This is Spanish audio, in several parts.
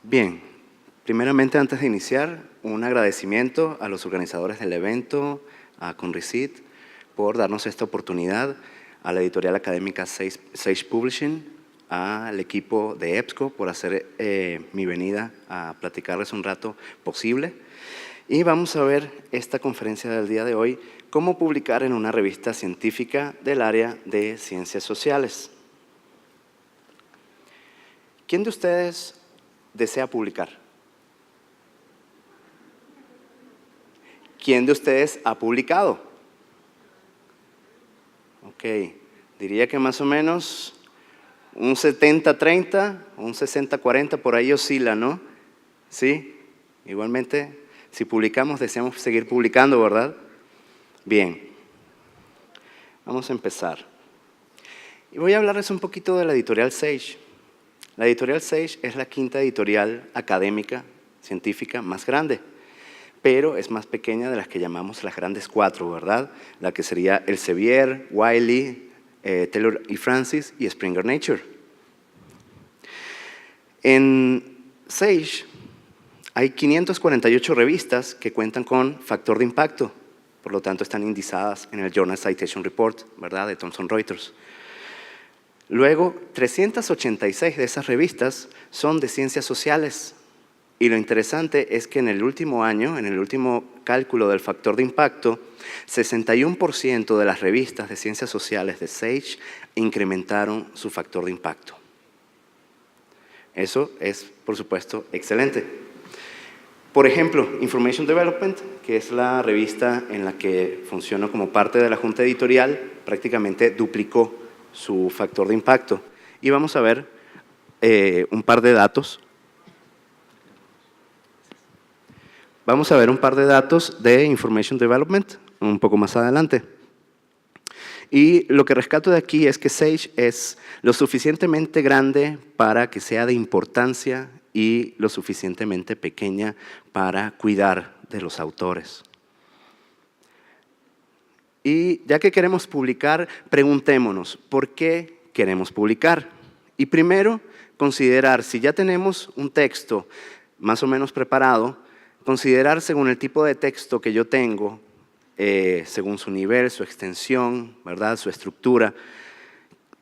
Bien, primeramente antes de iniciar, un agradecimiento a los organizadores del evento, a Conrecit, por darnos esta oportunidad, a la editorial académica Sage Publishing, al equipo de EBSCO por hacer mi venida a platicarles un rato posible. Y vamos a ver esta conferencia del día de hoy, cómo publicar en una revista científica del área de ciencias sociales. ¿Quién de ustedes desea publicar? ¿Quién de ustedes ha publicado? Ok, diría que más o menos un 70-30, un 60-40, por ahí oscila, ¿no? ¿Sí? Igualmente, si publicamos, deseamos seguir publicando, ¿verdad? Bien, vamos a empezar. Y voy a hablarles un poquito de la editorial Sage. La editorial Sage es la quinta editorial académica, científica más grande, pero es más pequeña de las que llamamos las grandes cuatro, ¿verdad? La que sería Elsevier, Wiley, Taylor y Francis y Springer Nature. En Sage hay 548 revistas que cuentan con factor de impacto, por lo tanto están indizadas en el Journal Citation Report, ¿verdad?, de Thomson Reuters. Luego, 386 de esas revistas son de ciencias sociales. Y lo interesante es que en el último año, en el último cálculo del factor de impacto, 61% de las revistas de ciencias sociales de Sage incrementaron su factor de impacto. Eso es, por supuesto, excelente. Por ejemplo, Information Development, que es la revista en la que funciono como parte de la junta editorial, prácticamente duplicó su factor de impacto. Y vamos a ver un par de datos. Vamos a ver un par de datos de Information Development un poco más adelante. Y lo que rescato de aquí es que Sage es lo suficientemente grande para que sea de importancia y lo suficientemente pequeña para cuidar de los autores. Y ya que queremos publicar, preguntémonos, ¿por qué queremos publicar? Y primero, considerar, si ya tenemos un texto más o menos preparado, considerar según el tipo de texto que yo tengo, según su nivel, su extensión, ¿verdad?, su estructura,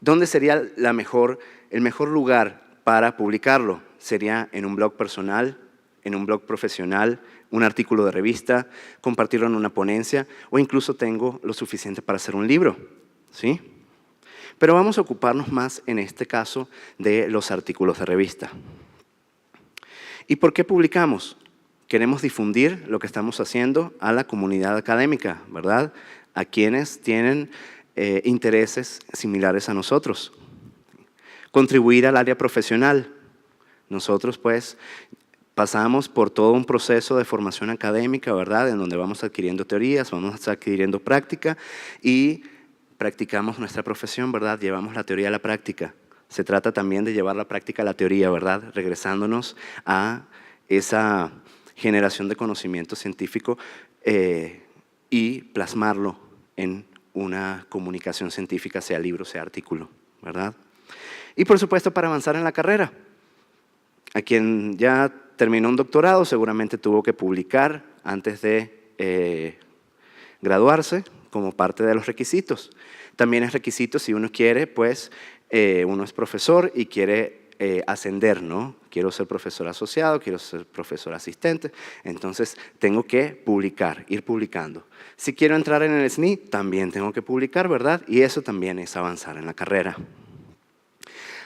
¿dónde sería el mejor lugar para publicarlo? ¿Sería en un blog personal, en un blog profesional, un artículo de revista, compartirlo en una ponencia, o incluso tengo lo suficiente para hacer un libro? ¿Sí? Pero vamos a ocuparnos más, en este caso, de los artículos de revista. ¿Y por qué publicamos? Queremos difundir lo que estamos haciendo a la comunidad académica, ¿verdad?, a quienes tienen intereses similares a nosotros. Contribuir al área profesional. Nosotros, pues, pasamos por todo un proceso de formación académica, ¿verdad?, en donde vamos adquiriendo teorías, vamos adquiriendo práctica y practicamos nuestra profesión, ¿verdad?, llevamos la teoría a la práctica. Se trata también de llevar la práctica a la teoría, ¿verdad?, regresándonos a esa generación de conocimiento científico y plasmarlo en una comunicación científica, sea libro, sea artículo, ¿verdad? Y por supuesto para avanzar en la carrera. A quien ya terminó un doctorado seguramente tuvo que publicar antes de graduarse como parte de los requisitos. También es requisito si uno quiere, pues uno es profesor y quiere ascender, ¿no? Quiero ser profesor asociado, quiero ser profesor asistente, entonces tengo que publicar, ir publicando. Si quiero entrar en el SNI, también tengo que publicar, ¿verdad? Y eso también es avanzar en la carrera.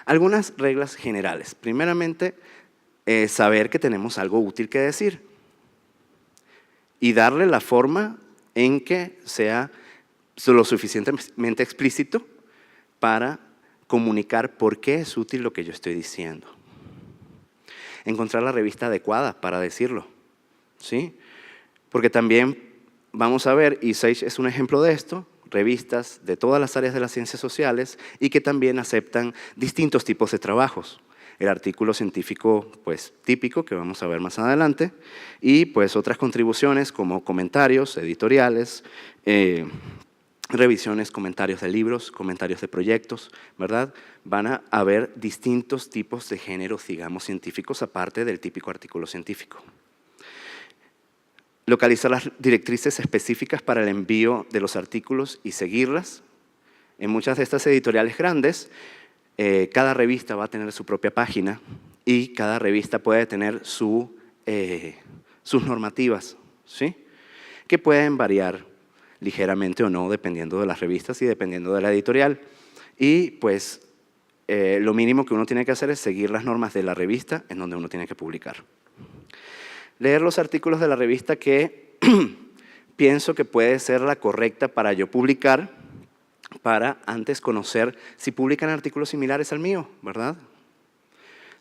Algunas reglas generales. Primeramente, saber que tenemos algo útil que decir y darle la forma en que sea lo suficientemente explícito para comunicar por qué es útil lo que yo estoy diciendo. Encontrar la revista adecuada para decirlo, ¿sí? Porque también vamos a ver, y Sage es un ejemplo de esto, revistas de todas las áreas de las ciencias sociales y que también aceptan distintos tipos de trabajos. El artículo científico, pues, típico, que vamos a ver más adelante, y pues otras contribuciones como comentarios, editoriales, revisiones, comentarios de libros, comentarios de proyectos, ¿verdad? Van a haber distintos tipos de géneros, digamos, científicos, aparte del típico artículo científico. Localizar las directrices específicas para el envío de los artículos y seguirlas. En muchas de estas editoriales grandes, cada revista va a tener su propia página y cada revista puede tener sus normativas, ¿sí? Que pueden variar ligeramente o no, dependiendo de las revistas y dependiendo de la editorial. Y pues lo mínimo que uno tiene que hacer es seguir las normas de la revista en donde uno tiene que publicar. Leer los artículos de la revista que pienso que puede ser la correcta para yo publicar, para antes conocer si publican artículos similares al mío, ¿verdad?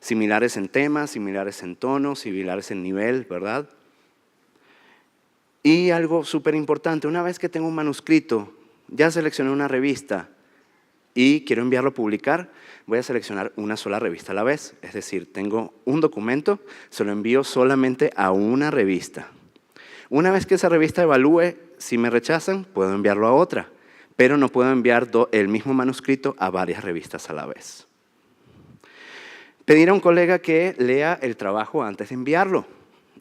Similares en temas, similares en tono, similares en nivel, ¿verdad? Y algo súper importante, una vez que tengo un manuscrito, ya seleccioné una revista y quiero enviarlo a publicar, voy a seleccionar una sola revista a la vez. Es decir, tengo un documento, se lo envío solamente a una revista. Una vez que esa revista evalúe, si me rechazan, puedo enviarlo a otra, pero no puedo enviar el mismo manuscrito a varias revistas a la vez. Pedir a un colega que lea el trabajo antes de enviarlo.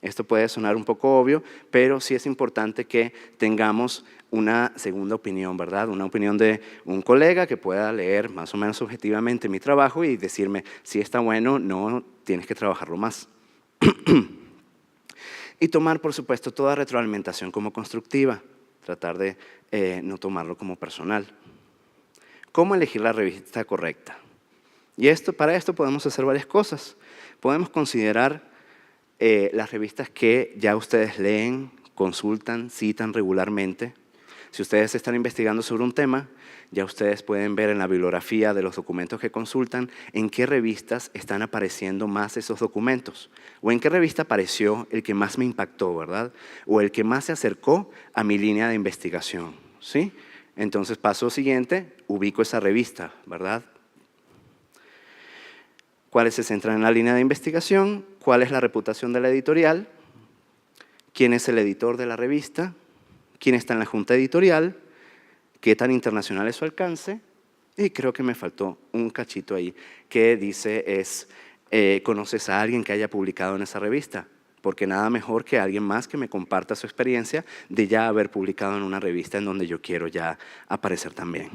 Esto puede sonar un poco obvio, pero sí es importante que tengamos una segunda opinión, ¿verdad? Una opinión de un colega que pueda leer más o menos objetivamente mi trabajo y decirme si está bueno, no, tienes que trabajarlo más. Y tomar, por supuesto, toda retroalimentación como constructiva, tratar de no tomarlo como personal. ¿Cómo elegir la revista correcta? Y para esto podemos hacer varias cosas. Podemos considerar las revistas que ya ustedes leen, consultan, citan regularmente. Si ustedes están investigando sobre un tema, ya ustedes pueden ver en la bibliografía de los documentos que consultan en qué revistas están apareciendo más esos documentos o en qué revista apareció el que más me impactó, ¿verdad? O el que más se acercó a mi línea de investigación, ¿sí? Entonces, paso siguiente, ubico esa revista, ¿verdad? ¿Cuáles se centran en la línea de investigación? ¿Cuál es la reputación de la editorial? ¿Quién es el editor de la revista? ¿Quién está en la junta editorial? ¿Qué tan internacional es su alcance? Y creo que me faltó un cachito ahí que dice ¿conoces a alguien que haya publicado en esa revista? Porque nada mejor que alguien más que me comparta su experiencia de ya haber publicado en una revista en donde yo quiero ya aparecer también.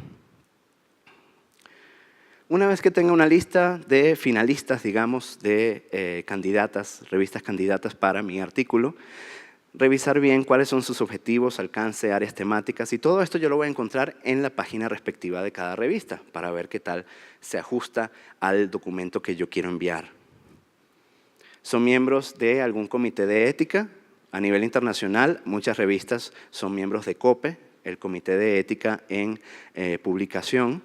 Una vez que tenga una lista de finalistas, digamos, de revistas candidatas para mi artículo, revisar bien cuáles son sus objetivos, alcance, áreas temáticas y todo esto yo lo voy a encontrar en la página respectiva de cada revista para ver qué tal se ajusta al documento que yo quiero enviar. ¿Son miembros de algún comité de ética? A nivel internacional, muchas revistas son miembros de COPE, el Comité de Ética en Publicación.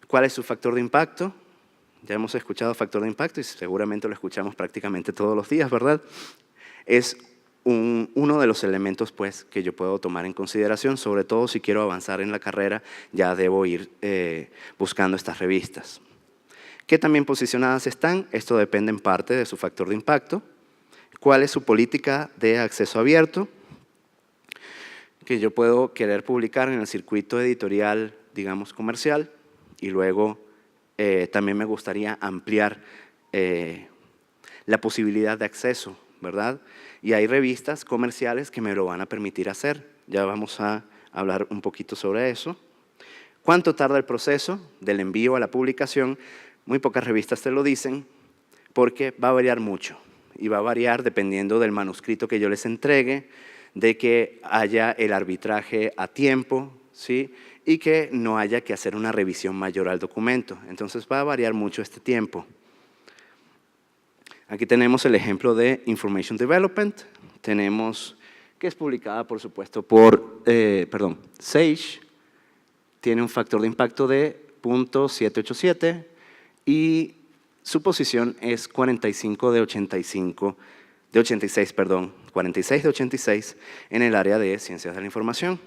¿Cuál es su factor de impacto? Ya hemos escuchado factor de impacto y seguramente lo escuchamos prácticamente todos los días, ¿verdad? Es uno de los elementos pues, que yo puedo tomar en consideración, sobre todo si quiero avanzar en la carrera, ya debo ir buscando estas revistas. ¿Qué tan bien posicionadas están? Esto depende en parte de su factor de impacto. ¿Cuál es su política de acceso abierto? Que yo puedo querer publicar en el circuito editorial, digamos, comercial, y luego también me gustaría ampliar la posibilidad de acceso, ¿verdad? Y hay revistas comerciales que me lo van a permitir hacer. Ya vamos a hablar un poquito sobre eso. ¿Cuánto tarda el proceso del envío a la publicación? Muy pocas revistas te lo dicen porque va a variar mucho. Y va a variar dependiendo del manuscrito que yo les entregue, de que haya el arbitraje a tiempo, ¿sí? Y que no haya que hacer una revisión mayor al documento. Entonces va a variar mucho este tiempo. Aquí tenemos el ejemplo de Information Development. Tenemos que es publicada, por supuesto, por Sage. Tiene un factor de impacto de 0.787 y su posición es 45 de 86, 46 de 86 en el área de Ciencias de la Información.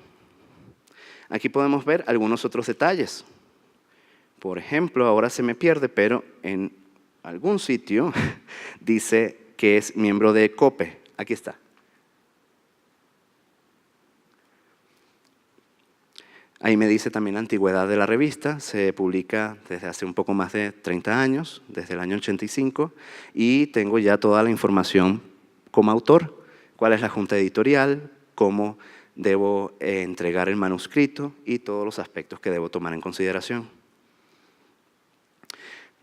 Aquí podemos ver algunos otros detalles. Por ejemplo, ahora se me pierde, pero en algún sitio dice que es miembro de COPE. Aquí está. Ahí me dice también la antigüedad de la revista, se publica desde hace un poco más de 30 años, desde el año 85, y tengo ya toda la información como autor, cuál es la junta editorial, cómo debo entregar el manuscrito y todos los aspectos que debo tomar en consideración.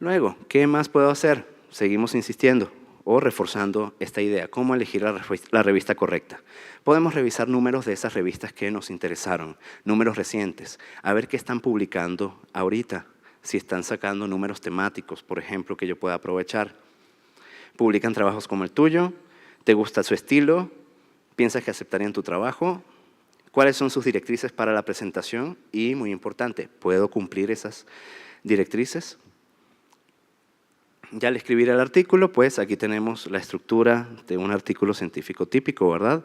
Luego, ¿qué más puedo hacer? Seguimos insistiendo o reforzando esta idea, cómo elegir la revista correcta. Podemos revisar números de esas revistas que nos interesaron, números recientes, a ver qué están publicando ahorita, si están sacando números temáticos, por ejemplo, que yo pueda aprovechar. ¿Publican trabajos como el tuyo? ¿Te gusta su estilo? ¿Piensas que aceptarían tu trabajo? ¿Cuáles son sus directrices para la presentación? Y, muy importante, ¿puedo cumplir esas directrices? Ya al escribir el artículo, pues aquí tenemos la estructura de un artículo científico típico, ¿verdad?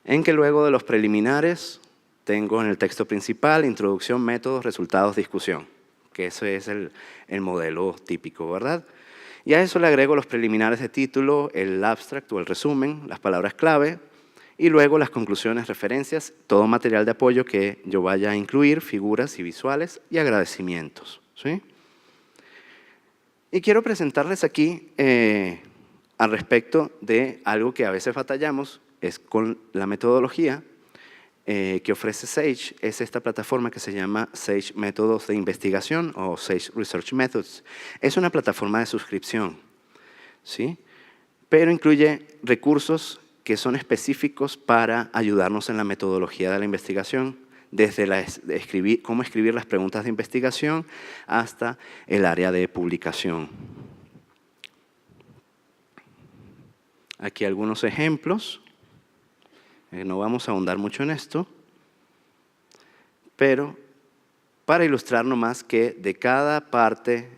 En que luego de los preliminares tengo en el texto principal introducción, métodos, resultados, discusión, que ese es el modelo típico, ¿verdad? Y a eso le agrego los preliminares de título, el abstract o el resumen, las palabras clave, y luego las conclusiones, referencias, todo material de apoyo que yo vaya a incluir, figuras y visuales y agradecimientos, ¿sí? Y quiero presentarles aquí al respecto de algo que a veces batallamos, es con la metodología que ofrece Sage. Es esta plataforma que se llama Sage Métodos de Investigación o Sage Research Methods. Es una plataforma de suscripción, ¿sí? Pero incluye recursos que son específicos para ayudarnos en la metodología de la investigación, desde cómo escribir las preguntas de investigación hasta el área de publicación. Aquí algunos ejemplos. No vamos a ahondar mucho en esto, pero para ilustrar nomás que de cada parte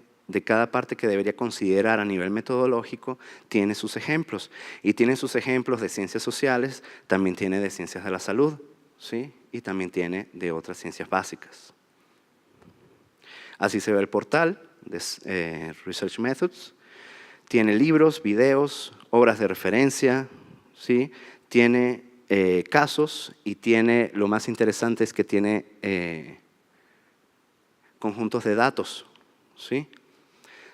que debería considerar a nivel metodológico, tiene sus ejemplos. Y tiene sus ejemplos de ciencias sociales, también tiene de ciencias de la salud, ¿sí? Y también tiene de otras ciencias básicas. Así se ve el portal de Research Methods. Tiene libros, videos, obras de referencia, ¿sí? Tiene casos y tiene, lo más interesante es que tiene conjuntos de datos, ¿sí?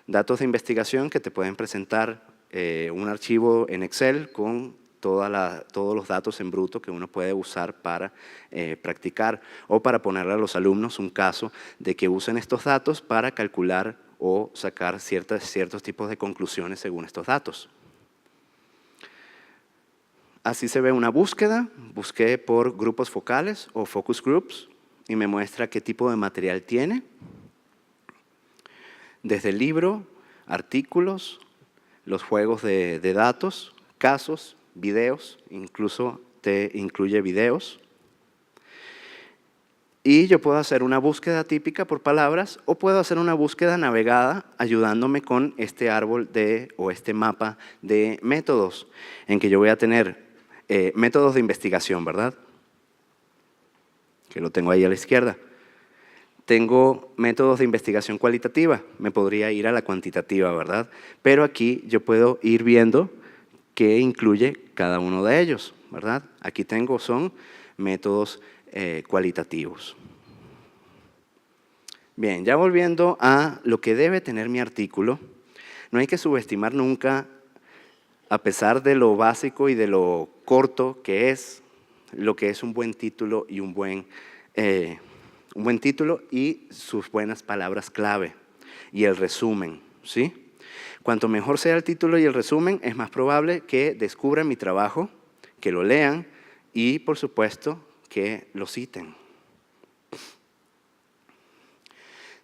Datos de investigación que te pueden presentar un archivo en Excel con todos los datos en bruto que uno puede usar para practicar o para ponerle a los alumnos un caso de que usen estos datos para calcular o sacar ciertos tipos de conclusiones según estos datos. Así se ve una búsqueda. Busqué por grupos focales o focus groups y me muestra qué tipo de material tiene. Desde el libro, artículos, los juegos de datos, casos, videos, incluso te incluye videos. Y yo puedo hacer una búsqueda típica por palabras o puedo hacer una búsqueda navegada ayudándome con este árbol o este mapa de métodos, en que yo voy a tener métodos de investigación, ¿verdad? Que lo tengo ahí a la izquierda. Tengo métodos de investigación cualitativa, me podría ir a la cuantitativa, ¿verdad? Pero aquí yo puedo ir viendo qué incluye cada uno de ellos, ¿verdad? Aquí son métodos cualitativos. Bien, ya volviendo a lo que debe tener mi artículo, no hay que subestimar nunca, a pesar de lo básico y de lo corto que es, lo que es un buen título y un buen título y sus buenas palabras clave y el resumen, ¿sí? Cuanto mejor sea el título y el resumen, es más probable que descubran mi trabajo, que lo lean y, por supuesto, que lo citen.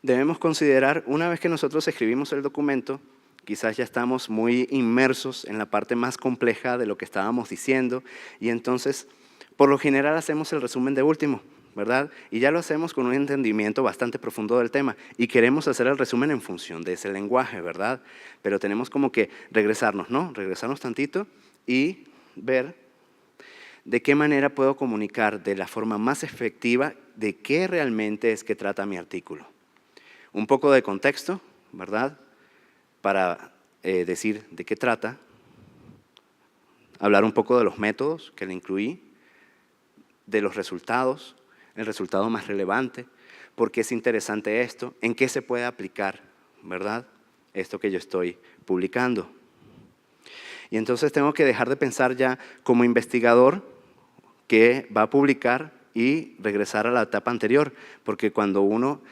Debemos considerar, una vez que nosotros escribimos el documento, quizás ya estamos muy inmersos en la parte más compleja de lo que estábamos diciendo y entonces, por lo general, hacemos el resumen de último, ¿verdad? Y ya lo hacemos con un entendimiento bastante profundo del tema y queremos hacer el resumen en función de ese lenguaje, ¿verdad? Pero tenemos como que regresarnos, ¿no? Regresarnos tantito y ver de qué manera puedo comunicar de la forma más efectiva de qué realmente es que trata mi artículo. Un poco de contexto, ¿verdad? Para decir de qué trata, hablar un poco de los métodos que le incluí, de los resultados, el resultado más relevante, por qué es interesante esto, en qué se puede aplicar, ¿verdad? Esto que yo estoy publicando. Y entonces tengo que dejar de pensar ya como investigador que va a publicar y regresar a la etapa anterior, porque cuando uno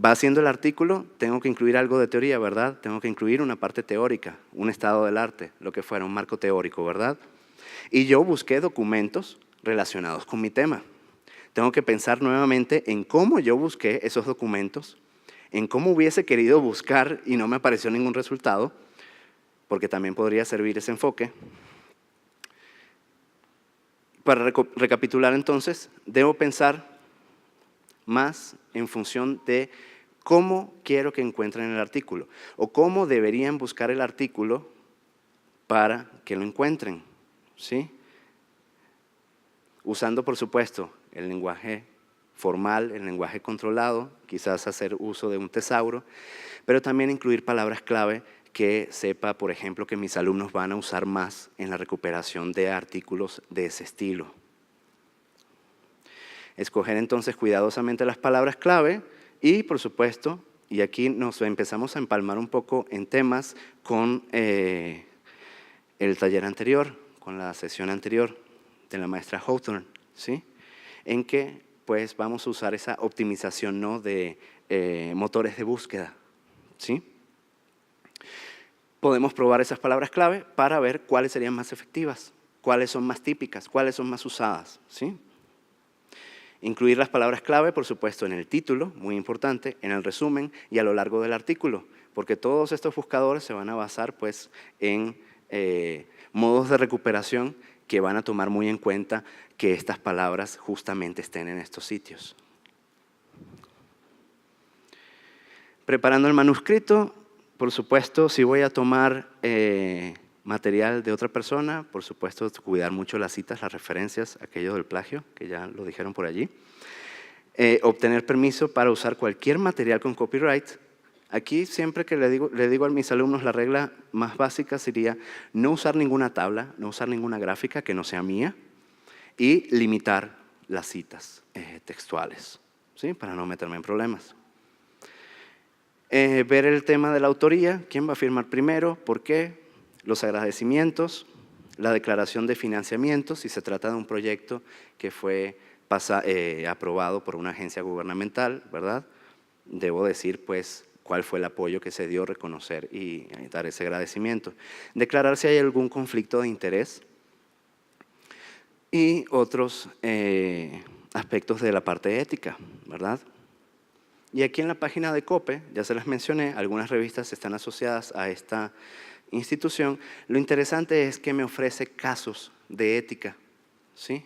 va haciendo el artículo, tengo que incluir algo de teoría, ¿verdad? Tengo que incluir una parte teórica, un estado del arte, lo que fuera, un marco teórico, ¿verdad? Y yo busqué documentos relacionados con mi tema. Tengo que pensar nuevamente en cómo yo busqué esos documentos, en cómo hubiese querido buscar y no me apareció ningún resultado, porque también podría servir ese enfoque. Para recapitular entonces, debo pensar más en función de cómo quiero que encuentren el artículo o cómo deberían buscar el artículo para que lo encuentren, ¿sí? Usando, por supuesto, el lenguaje formal, el lenguaje controlado, quizás hacer uso de un tesauro, pero también incluir palabras clave que sepa, por ejemplo, que mis alumnos van a usar más en la recuperación de artículos de ese estilo. Escoger entonces cuidadosamente las palabras clave y, por supuesto, y aquí nos empezamos a empalmar un poco en temas con el taller anterior, con la sesión anterior de la maestra Hawthorne, ¿sí? En que pues vamos a usar esa optimización, ¿no?, de motores de búsqueda, ¿sí? Podemos probar esas palabras clave para ver cuáles serían más efectivas, cuáles son más típicas, cuáles son más usadas, ¿sí? Incluir las palabras clave, por supuesto, en el título, muy importante, en el resumen y a lo largo del artículo, porque todos estos buscadores se van a basar pues, en modos de recuperación que van a tomar muy en cuenta que estas palabras justamente estén en estos sitios. Preparando el manuscrito, por supuesto, si voy a tomar material de otra persona, por supuesto, cuidar mucho las citas, las referencias, aquello del plagio, que ya lo dijeron por allí. Obtener permiso para usar cualquier material con copyright. Aquí siempre que le digo a mis alumnos la regla más básica sería no usar ninguna tabla, no usar ninguna gráfica que no sea mía y limitar las citas textuales, ¿sí? Para no meterme en problemas. Ver el tema de la autoría, quién va a firmar primero, por qué, los agradecimientos, la declaración de financiamiento, si se trata de un proyecto que fue aprobado por una agencia gubernamental, ¿verdad? Debo decir, pues, cuál fue el apoyo que se dio, reconocer y dar ese agradecimiento. Declarar si hay algún conflicto de interés y otros aspectos de la parte ética, ¿verdad? Y aquí en la página de COPE, ya se las mencioné, algunas revistas están asociadas a esta institución. Lo interesante es que me ofrece casos de ética, ¿sí?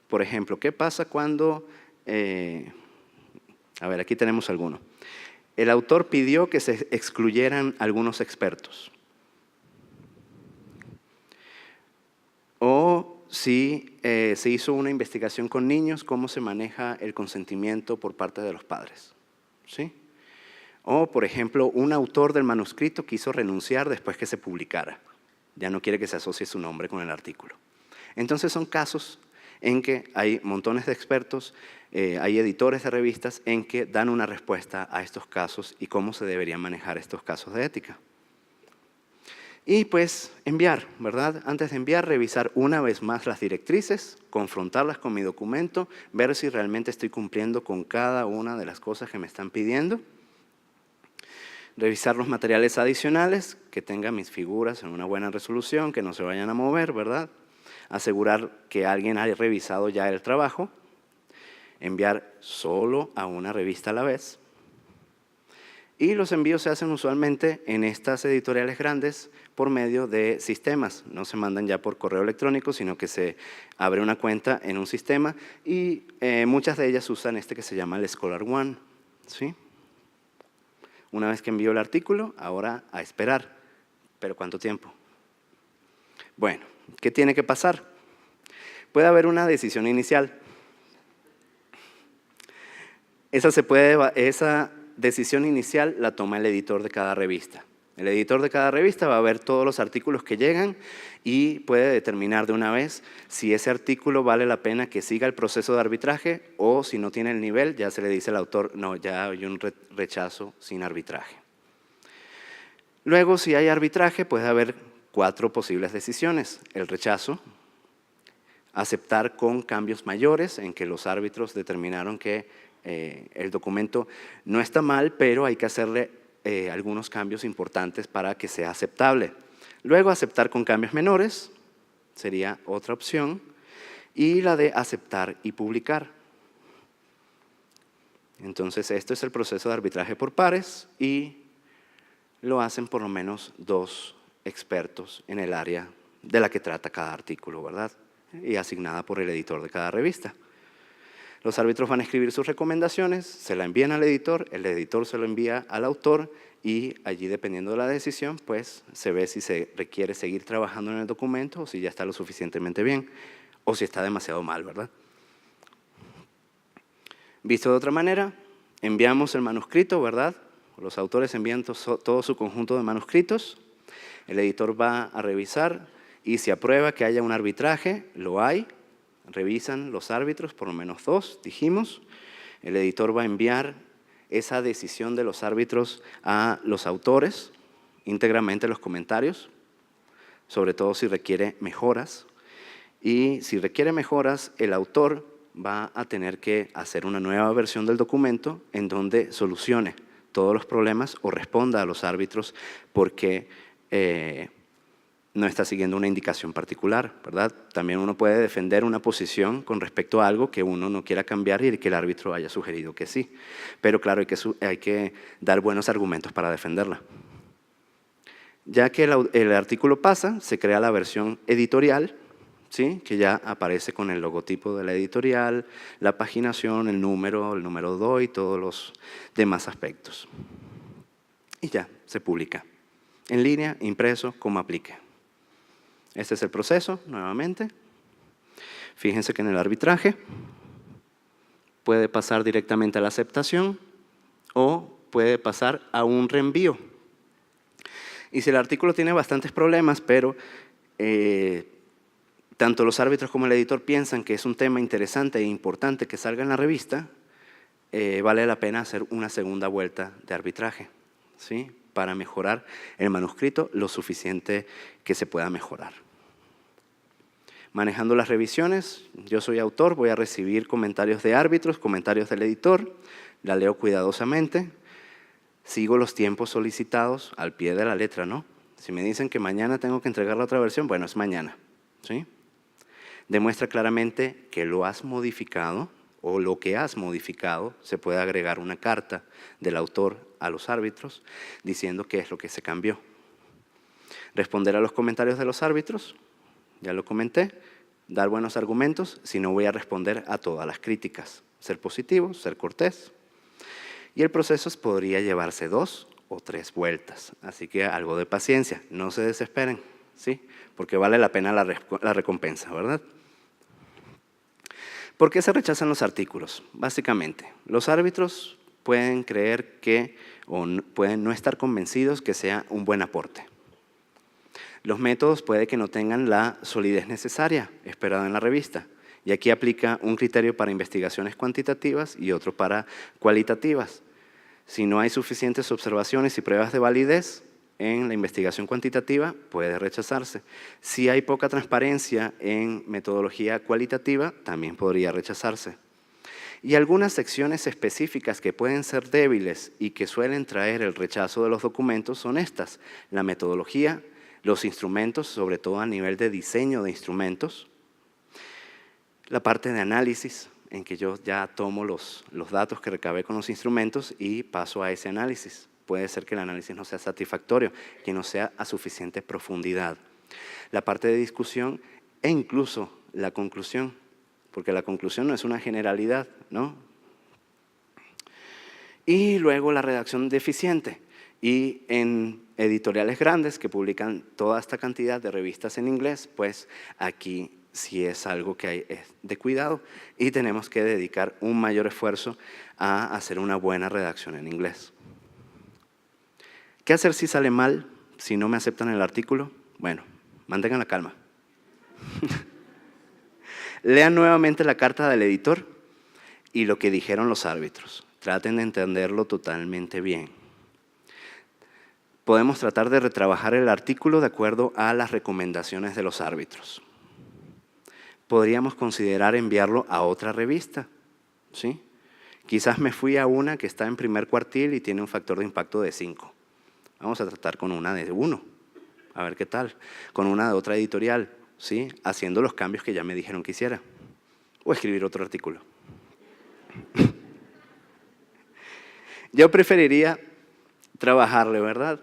Por ejemplo, ¿qué pasa cuando… a ver, aquí tenemos alguno. El autor pidió que se excluyeran algunos expertos. O si se hizo una investigación con niños, cómo se maneja el consentimiento por parte de los padres, ¿sí? O, por ejemplo, un autor del manuscrito quiso renunciar después que se publicara. Ya no quiere que se asocie su nombre con el artículo. Entonces son casos en que hay montones de expertos, hay editores de revistas en que dan una respuesta a estos casos y cómo se deberían manejar estos casos de ética. Y pues enviar, ¿verdad? Antes de enviar, revisar una vez más las directrices, confrontarlas con mi documento, ver si realmente estoy cumpliendo con cada una de las cosas que me están pidiendo. Revisar los materiales adicionales, que tengan mis figuras en una buena resolución, que no se vayan a mover, ¿verdad? Asegurar que alguien haya revisado ya el trabajo. Enviar solo a una revista a la vez. Y los envíos se hacen usualmente en estas editoriales grandes por medio de sistemas. No se mandan ya por correo electrónico, sino que se abre una cuenta en un sistema y muchas de ellas usan este que se llama el ScholarOne, ¿sí? Una vez que envío el artículo, ahora a esperar. ¿Pero cuánto tiempo? Bueno, ¿qué tiene que pasar? Puede haber una decisión inicial. Esa decisión inicial la toma el editor de cada revista, El editor de cada revista va a ver todos los artículos que llegan y puede determinar de una vez si ese artículo vale la pena que siga el proceso de arbitraje o si no tiene el nivel, ya se le dice al autor, no, ya hay un rechazo sin arbitraje. Luego, si hay arbitraje, puede haber 4 posibles decisiones. El rechazo, aceptar con cambios mayores en que los árbitros determinaron que el documento no está mal, pero hay que hacerle algunos cambios importantes para que sea aceptable. Luego, aceptar con cambios menores sería otra opción. Y la de aceptar y publicar. Entonces, esto es el proceso de arbitraje por pares y lo hacen por lo menos 2 expertos en el área de la que trata cada artículo, ¿verdad? Y asignada por el editor de cada revista. Los árbitros van a escribir sus recomendaciones, se la envían al editor, el editor se lo envía al autor y allí, dependiendo de la decisión, pues se ve si se requiere seguir trabajando en el documento o si ya está lo suficientemente bien o si está demasiado mal, ¿verdad? Visto de otra manera, enviamos el manuscrito, ¿verdad? Los autores envían todo su conjunto de manuscritos, el editor va a revisar y si aprueba que haya un arbitraje, lo hay, revisan los árbitros, por lo menos 2, dijimos. El editor va a enviar esa decisión de los árbitros a los autores, íntegramente los comentarios, sobre todo si requiere mejoras. Y si requiere mejoras, el autor va a tener que hacer una nueva versión del documento en donde solucione todos los problemas o responda a los árbitros porque no está siguiendo una indicación particular, ¿verdad? También uno puede defender una posición con respecto a algo que uno no quiera cambiar y que el árbitro haya sugerido que sí. Pero claro, hay que dar buenos argumentos para defenderla. Ya que el artículo pasa, se crea la versión editorial, ¿sí? Que ya aparece con el logotipo de la editorial, la paginación, el número DOI y todos los demás aspectos. Y ya, se publica. En línea, impreso, como aplique. Este es el proceso, nuevamente. Fíjense que en el arbitraje puede pasar directamente a la aceptación o puede pasar a un reenvío. Y si el artículo tiene bastantes problemas, pero tanto los árbitros como el editor piensan que es un tema interesante e importante que salga en la revista, vale la pena hacer una segunda vuelta de arbitraje, ¿sí? Para mejorar el manuscrito lo suficiente que se pueda mejorar. Manejando las revisiones, yo soy autor, voy a recibir comentarios de árbitros, comentarios del editor, la leo cuidadosamente, sigo los tiempos solicitados al pie de la letra, ¿no? Si me dicen que mañana tengo que entregar la otra versión, bueno, es mañana, ¿sí? Demuestra claramente que lo has modificado o lo que has modificado, se puede agregar una carta del autor a los árbitros diciendo qué es lo que se cambió. Responder a los comentarios de los árbitros, ya lo comenté, dar buenos argumentos, si no voy a responder a todas las críticas. Ser positivo, ser cortés. Y el proceso podría llevarse 2 o 3 vueltas, así que algo de paciencia, no se desesperen, ¿sí? Porque vale la pena la recompensa, ¿verdad? ¿Por qué se rechazan los artículos? Básicamente, los árbitros pueden creer que o pueden no estar convencidos que sea un buen aporte. Los métodos puede que no tengan la solidez necesaria esperada en la revista. Y aquí aplica un criterio para investigaciones cuantitativas y otro para cualitativas. Si no hay suficientes observaciones y pruebas de validez en la investigación cuantitativa, puede rechazarse. Si hay poca transparencia en metodología cualitativa, también podría rechazarse. Y algunas secciones específicas que pueden ser débiles y que suelen traer el rechazo de los documentos son estas: la metodología, los instrumentos, sobre todo a nivel de diseño de instrumentos, la parte de análisis, en que yo ya tomo los datos que recabé con los instrumentos y paso a ese análisis. Puede ser que el análisis no sea satisfactorio, que no sea a suficiente profundidad. La parte de discusión e incluso la conclusión, porque la conclusión no es una generalidad, ¿no? Y luego la redacción deficiente. Y en editoriales grandes que publican toda esta cantidad de revistas en inglés, pues aquí sí es algo que hay de cuidado y tenemos que dedicar un mayor esfuerzo a hacer una buena redacción en inglés. ¿Qué hacer si sale mal? Si no me aceptan el artículo, bueno, mantengan la calma. Lean nuevamente la carta del editor y lo que dijeron los árbitros. Traten de entenderlo totalmente bien. Podemos tratar de retrabajar el artículo de acuerdo a las recomendaciones de los árbitros. Podríamos considerar enviarlo a otra revista, ¿sí? Quizás me fui a una que está en primer cuartil y tiene un factor de impacto de 5. Vamos a tratar con una de 1, a ver qué tal. Con una de otra editorial, ¿sí? Haciendo los cambios que ya me dijeron que hiciera. O escribir otro artículo. Yo preferiría trabajarle, ¿verdad?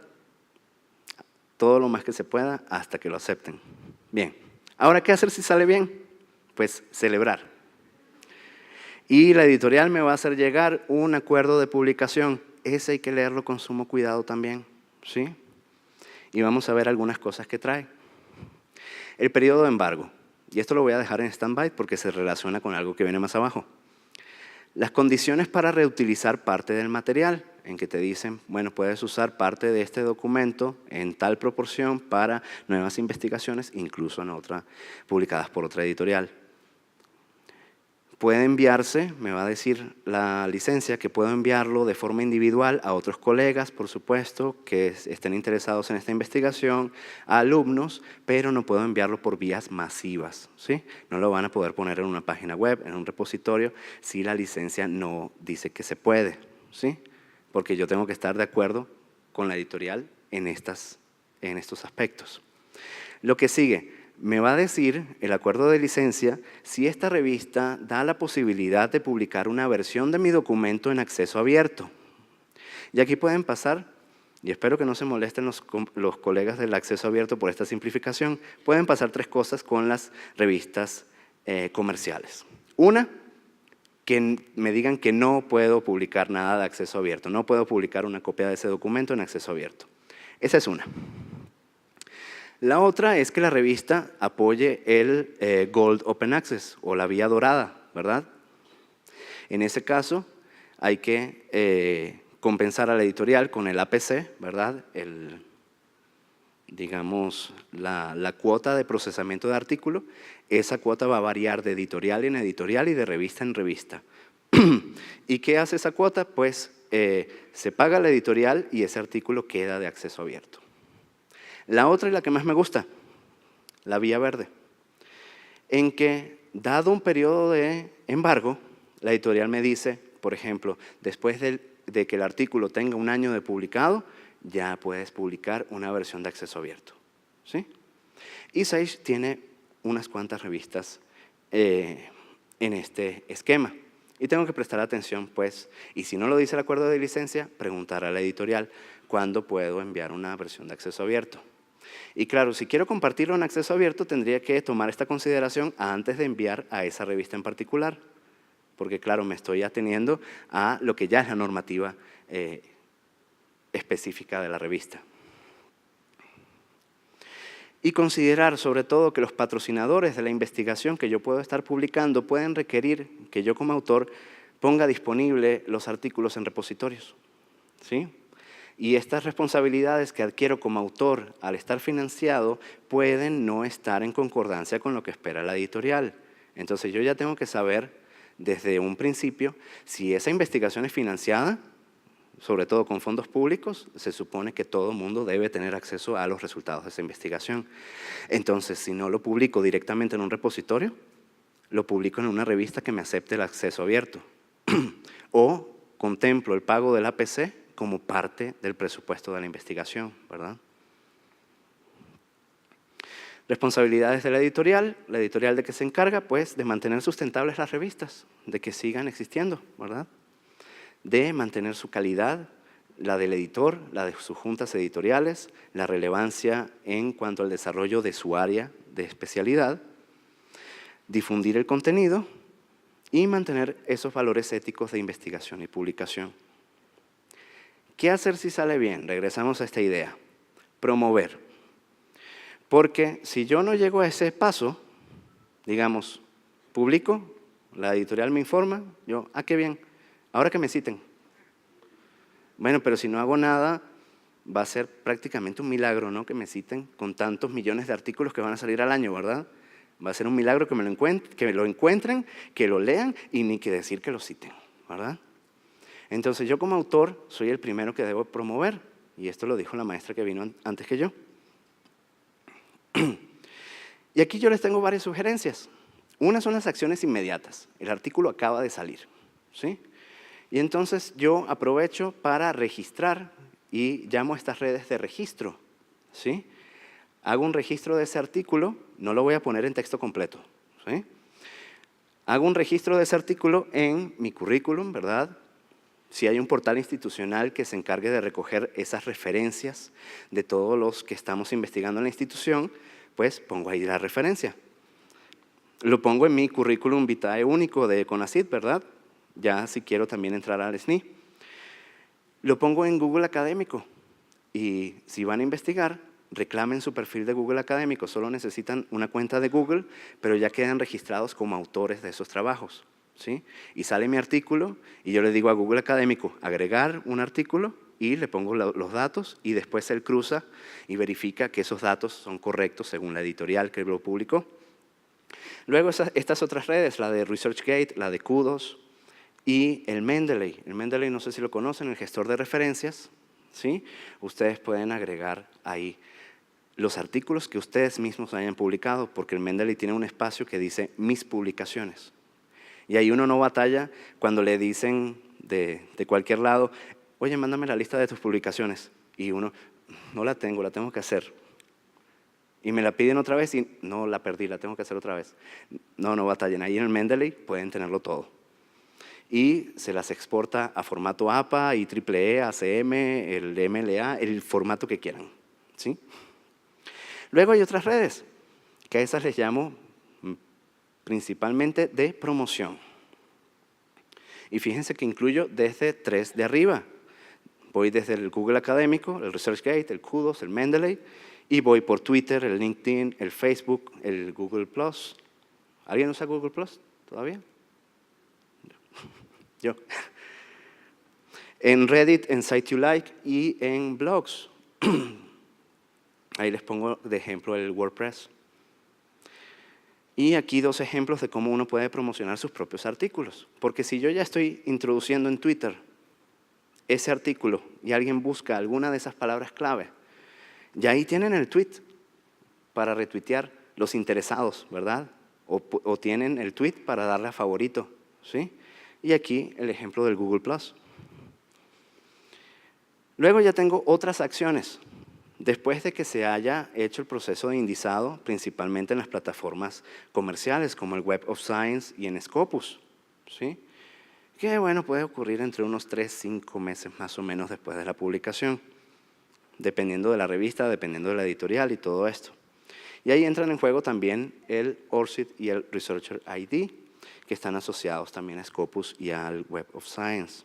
Todo lo más que se pueda hasta que lo acepten. Bien, ahora, ¿qué hacer si sale bien? Pues celebrar. Y la editorial me va a hacer llegar un acuerdo de publicación. Ese hay que leerlo con sumo cuidado también, ¿sí? Y vamos a ver algunas cosas que trae. El periodo de embargo. Y esto lo voy a dejar en stand-by porque se relaciona con algo que viene más abajo. Las condiciones para reutilizar parte del material, en que te dicen, bueno, puedes usar parte de este documento en tal proporción para nuevas investigaciones, incluso en publicadas por otra editorial. Puede enviarse, me va a decir la licencia, que puedo enviarlo de forma individual a otros colegas, por supuesto, que estén interesados en esta investigación, a alumnos, pero no puedo enviarlo por vías masivas, ¿sí? No lo van a poder poner en una página web, en un repositorio, si la licencia no dice que se puede, ¿sí? Porque yo tengo que estar de acuerdo con la editorial en estos aspectos. Lo que sigue. Me va a decir el acuerdo de licencia si esta revista da la posibilidad de publicar una versión de mi documento en acceso abierto. Y aquí pueden pasar, y espero que no se molesten los colegas del acceso abierto por esta simplificación, pueden pasar 3 cosas con las revistas comerciales. Una, que me digan que no puedo publicar nada de acceso abierto, no puedo publicar una copia de ese documento en acceso abierto. Esa es una. La otra es que la revista apoye el Gold Open Access o la vía dorada, ¿verdad? En ese caso hay que compensar a la editorial con el APC, ¿verdad? Digamos, la cuota de procesamiento de artículo. Esa cuota va a variar de editorial en editorial y de revista en revista. ¿Y qué hace esa cuota? Pues se paga la editorial y ese artículo queda de acceso abierto. La otra y la que más me gusta, la vía verde, en que, dado un periodo de embargo, la editorial me dice, por ejemplo, después de que el artículo tenga 1 año de publicado, ya puedes publicar una versión de acceso abierto, ¿sí? Y Sage tiene unas cuantas revistas en este esquema. Y tengo que prestar atención, pues, y si no lo dice el acuerdo de licencia, preguntar a la editorial cuándo puedo enviar una versión de acceso abierto. Y claro, si quiero compartirlo en acceso abierto, tendría que tomar esta consideración antes de enviar a esa revista en particular. Porque claro, me estoy ateniendo a lo que ya es la normativa específica de la revista. Y considerar sobre todo que los patrocinadores de la investigación que yo puedo estar publicando pueden requerir que yo como autor ponga disponible los artículos en repositorios, ¿sí? Y estas responsabilidades que adquiero como autor al estar financiado pueden no estar en concordancia con lo que espera la editorial. Entonces yo ya tengo que saber desde un principio si esa investigación es financiada, sobre todo con fondos públicos, se supone que todo el mundo debe tener acceso a los resultados de esa investigación. Entonces, si no lo publico directamente en un repositorio, lo publico en una revista que me acepte el acceso abierto. O contemplo el pago del APC como parte del presupuesto de la investigación, ¿verdad? Responsabilidades de la editorial de que se encarga, pues, de mantener sustentables las revistas, de que sigan existiendo, ¿verdad? De mantener su calidad, la del editor, la de sus juntas editoriales, la relevancia en cuanto al desarrollo de su área de especialidad, difundir el contenido y mantener esos valores éticos de investigación y publicación. ¿Qué hacer si sale bien? Regresamos a esta idea. Promover. Porque si yo no llego a ese paso, digamos, publico, la editorial me informa, qué bien, ahora que me citen. Bueno, pero si no hago nada, va a ser prácticamente un milagro, ¿no? Que me citen con tantos millones de artículos que van a salir al año, ¿verdad? Va a ser un milagro que lo encuentren, que lo lean y ni que decir que lo citen, ¿verdad? Entonces yo como autor soy el primero que debo promover, y esto lo dijo la maestra que vino antes que yo. Y aquí yo les tengo varias sugerencias. Una son las acciones inmediatas. El artículo acaba de salir, ¿sí? Y entonces yo aprovecho para registrar y llamo a estas redes de registro, ¿sí? Hago un registro de ese artículo, no lo voy a poner en texto completo, ¿sí? Hago un registro de ese artículo en mi currículum, ¿verdad? Si hay un portal institucional que se encargue de recoger esas referencias de todos los que estamos investigando en la institución, pues pongo ahí la referencia. Lo pongo en mi currículum vitae único de CONACYT, ¿verdad? Ya si quiero también entrar al SNI. Lo pongo en Google Académico y si van a investigar, reclamen su perfil de Google Académico. Solo necesitan una cuenta de Google, pero ya quedan registrados como autores de esos trabajos, ¿sí? Y sale mi artículo y yo le digo a Google Académico agregar un artículo y le pongo los datos y después él cruza y verifica que esos datos son correctos según la editorial que lo publicó. Luego estas otras redes, la de ResearchGate, la de Kudos y el Mendeley. El Mendeley no sé si lo conocen, el gestor de referencias, ¿sí? Ustedes pueden agregar ahí los artículos que ustedes mismos hayan publicado, porque el Mendeley tiene un espacio que dice mis publicaciones. Y ahí uno no batalla cuando le dicen de cualquier lado, oye, mándame la lista de tus publicaciones. Y uno, no la tengo que hacer. Y me la piden otra vez y no, la perdí, la tengo que hacer otra vez. No batallen. Ahí en el Mendeley pueden tenerlo todo. Y se las exporta a formato APA, IEEE, ACM, el MLA, el formato que quieran, ¿sí? Luego hay otras redes, que a esas les llamo principalmente de promoción. Y fíjense que incluyo desde 3 de arriba. Voy desde el Google Académico, el ResearchGate, el Kudos, el Mendeley, y voy por Twitter, el LinkedIn, el Facebook, el Google+. ¿Alguien usa Google+ todavía? Yo. En Reddit, en Site-You-Like y en blogs. Ahí les pongo de ejemplo el WordPress. Y aquí 2 ejemplos de cómo uno puede promocionar sus propios artículos. Porque si yo ya estoy introduciendo en Twitter ese artículo y alguien busca alguna de esas palabras clave, ya ahí tienen el tweet para retuitear los interesados, ¿verdad? O tienen el tweet para darle a favorito, ¿sí? Y aquí el ejemplo del Google+. Luego ya tengo otras acciones. Después de que se haya hecho el proceso de indizado, principalmente en las plataformas comerciales como el Web of Science y en Scopus, ¿sí? Que bueno, puede ocurrir entre unos 3-5 meses más o menos después de la publicación, dependiendo de la revista, dependiendo de la editorial y todo esto. Y ahí entran en juego también el ORCID y el Researcher ID, que están asociados también a Scopus y al Web of Science.